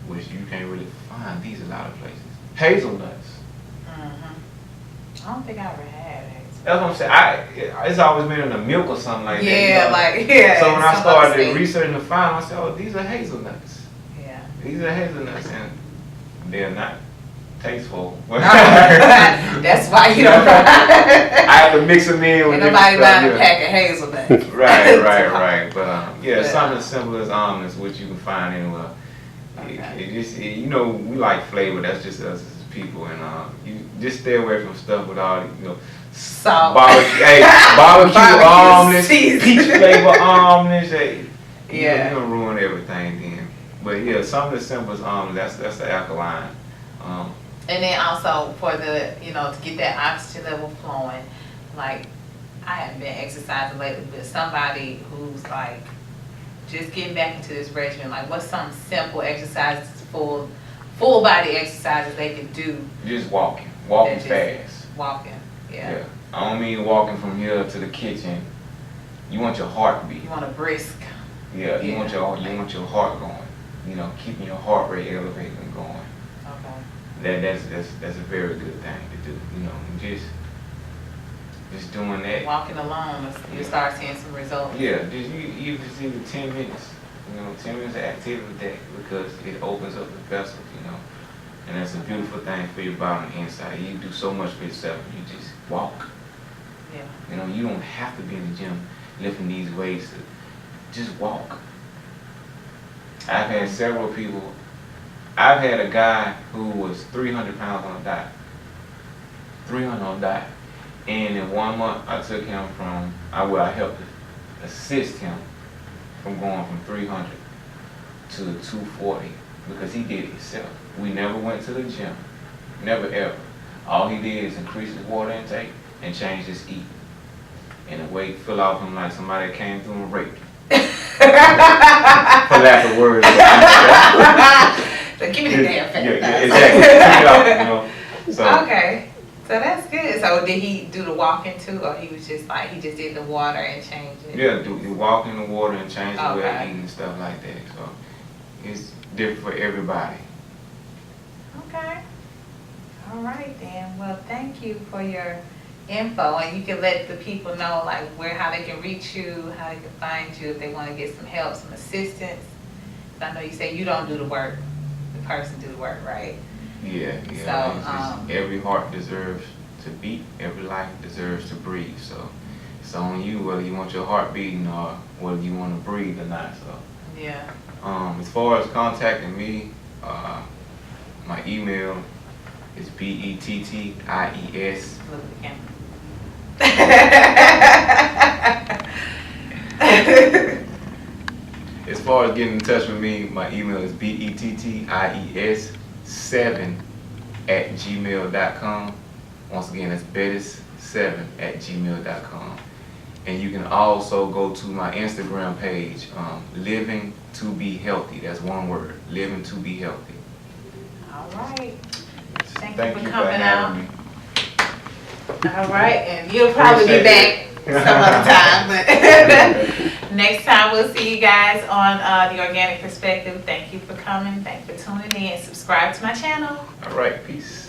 B: which you can't really find these a lot of places. Hazelnuts.
A: I don't think I ever had it.
B: That's what I'm saying. It's always been in the milk or something like that. you
A: Yeah,
B: know?
A: like, yeah.
B: So when I
A: some
B: started
A: other state.
B: researching the find, I said, oh, these are hazelnuts.
A: Yeah.
B: These are hazelnuts, and they're not tasteful.
A: That's why you don't
B: I have to mix them in with
A: Ain't
B: different
A: nobody
B: stuff,
A: buying
B: yeah.
A: a pack of hazelnuts.
B: Right. But yeah,
A: Yeah.
B: something as simple as almonds, which you can find anywhere.
A: Okay.
B: It just, you know, we like flavor. That's just us as people, and you just stay away from stuff with all, you know,
A: Salt.
B: barbecue
A: Barbecue
B: almonds,
A: seasoning.
B: peach flavor almonds. Hey,
A: Yeah.
B: you're gonna ruin everything then. But yeah, something as simple as almonds. That's the alkaline.
A: And then also for the, you know, to get that oxygen level flowing, like, I haven't been exercising lately, but somebody who's like just getting back into this regimen, like what's some simple exercises, full body exercises they can do?
B: Just walking
A: that just-
B: fast.
A: Walking, yeah.
B: I don't mean walking from here to the kitchen. You want your heartbeat.
A: You want a brisk,
B: Yeah, you
A: Yeah.
B: want your heart going. You know, keeping your heart rate elevated and going.
A: okay.
B: That's a very good thing to do. You know, just doing that.
A: Walking alone, you start seeing some results.
B: Yeah, you just even 10 minutes. You know, 10 minutes of activity a day, because it opens up the vessels. You know, and that's a beautiful thing for your body on the inside. You do so much for yourself. You just walk.
A: Yeah.
B: You know, you don't have to be in the gym lifting these weights. Just walk. I've had several people. I've had a guy who was 300 pounds on a diet. 300 on a diet. And in 1 month, I took him from, I helped assist him from going from 300 to 240, because he did it himself. We never went to the gym. Never ever. All he did is increase his water intake and change his eating. And the weight fell off him like somebody came through and raped him. For lack of words.
A: So give me the damn fat.
B: Yeah, exactly. 2 hours, you know. So
A: Okay, so that's good. So did he do the walking too, or he was just like, he just did the water and changed it?
B: yeah, you walk in the water and change the way
A: Okay.
B: I eat and stuff like that. So it's different for everybody.
A: Okay. All right then. Well, thank you for your info, and you can let the people know like how they can reach you, how they can find you if they want to get some help, some assistance. 'Cause I know you say you don't do the work, the person do the work, right?
B: Yeah.
A: So,
B: It's just every heart deserves to beat. Every life deserves to breathe. So it's on you whether you want your heart beating or whether you want to breathe or not. So.
A: Yeah.
B: As far as contacting me, my email is betties.
A: Look at the camera.
B: As far as getting in touch with me, my email is betties7@gmail.com. Once again, that's bettis7@gmail.com. And you can also go to my Instagram page, Living to Be Healthy. That's one word, Living to Be Healthy.
A: All right. Thank
B: Thank
A: you
B: you
A: for
B: for
A: coming out.
B: having me.
A: All right, and you'll probably be back
B: Appreciate
A: some other time, but next time we'll see you guys on The Organic Perspective. Thank you for coming. Thank you for tuning in. Subscribe to my channel.
B: All right, peace.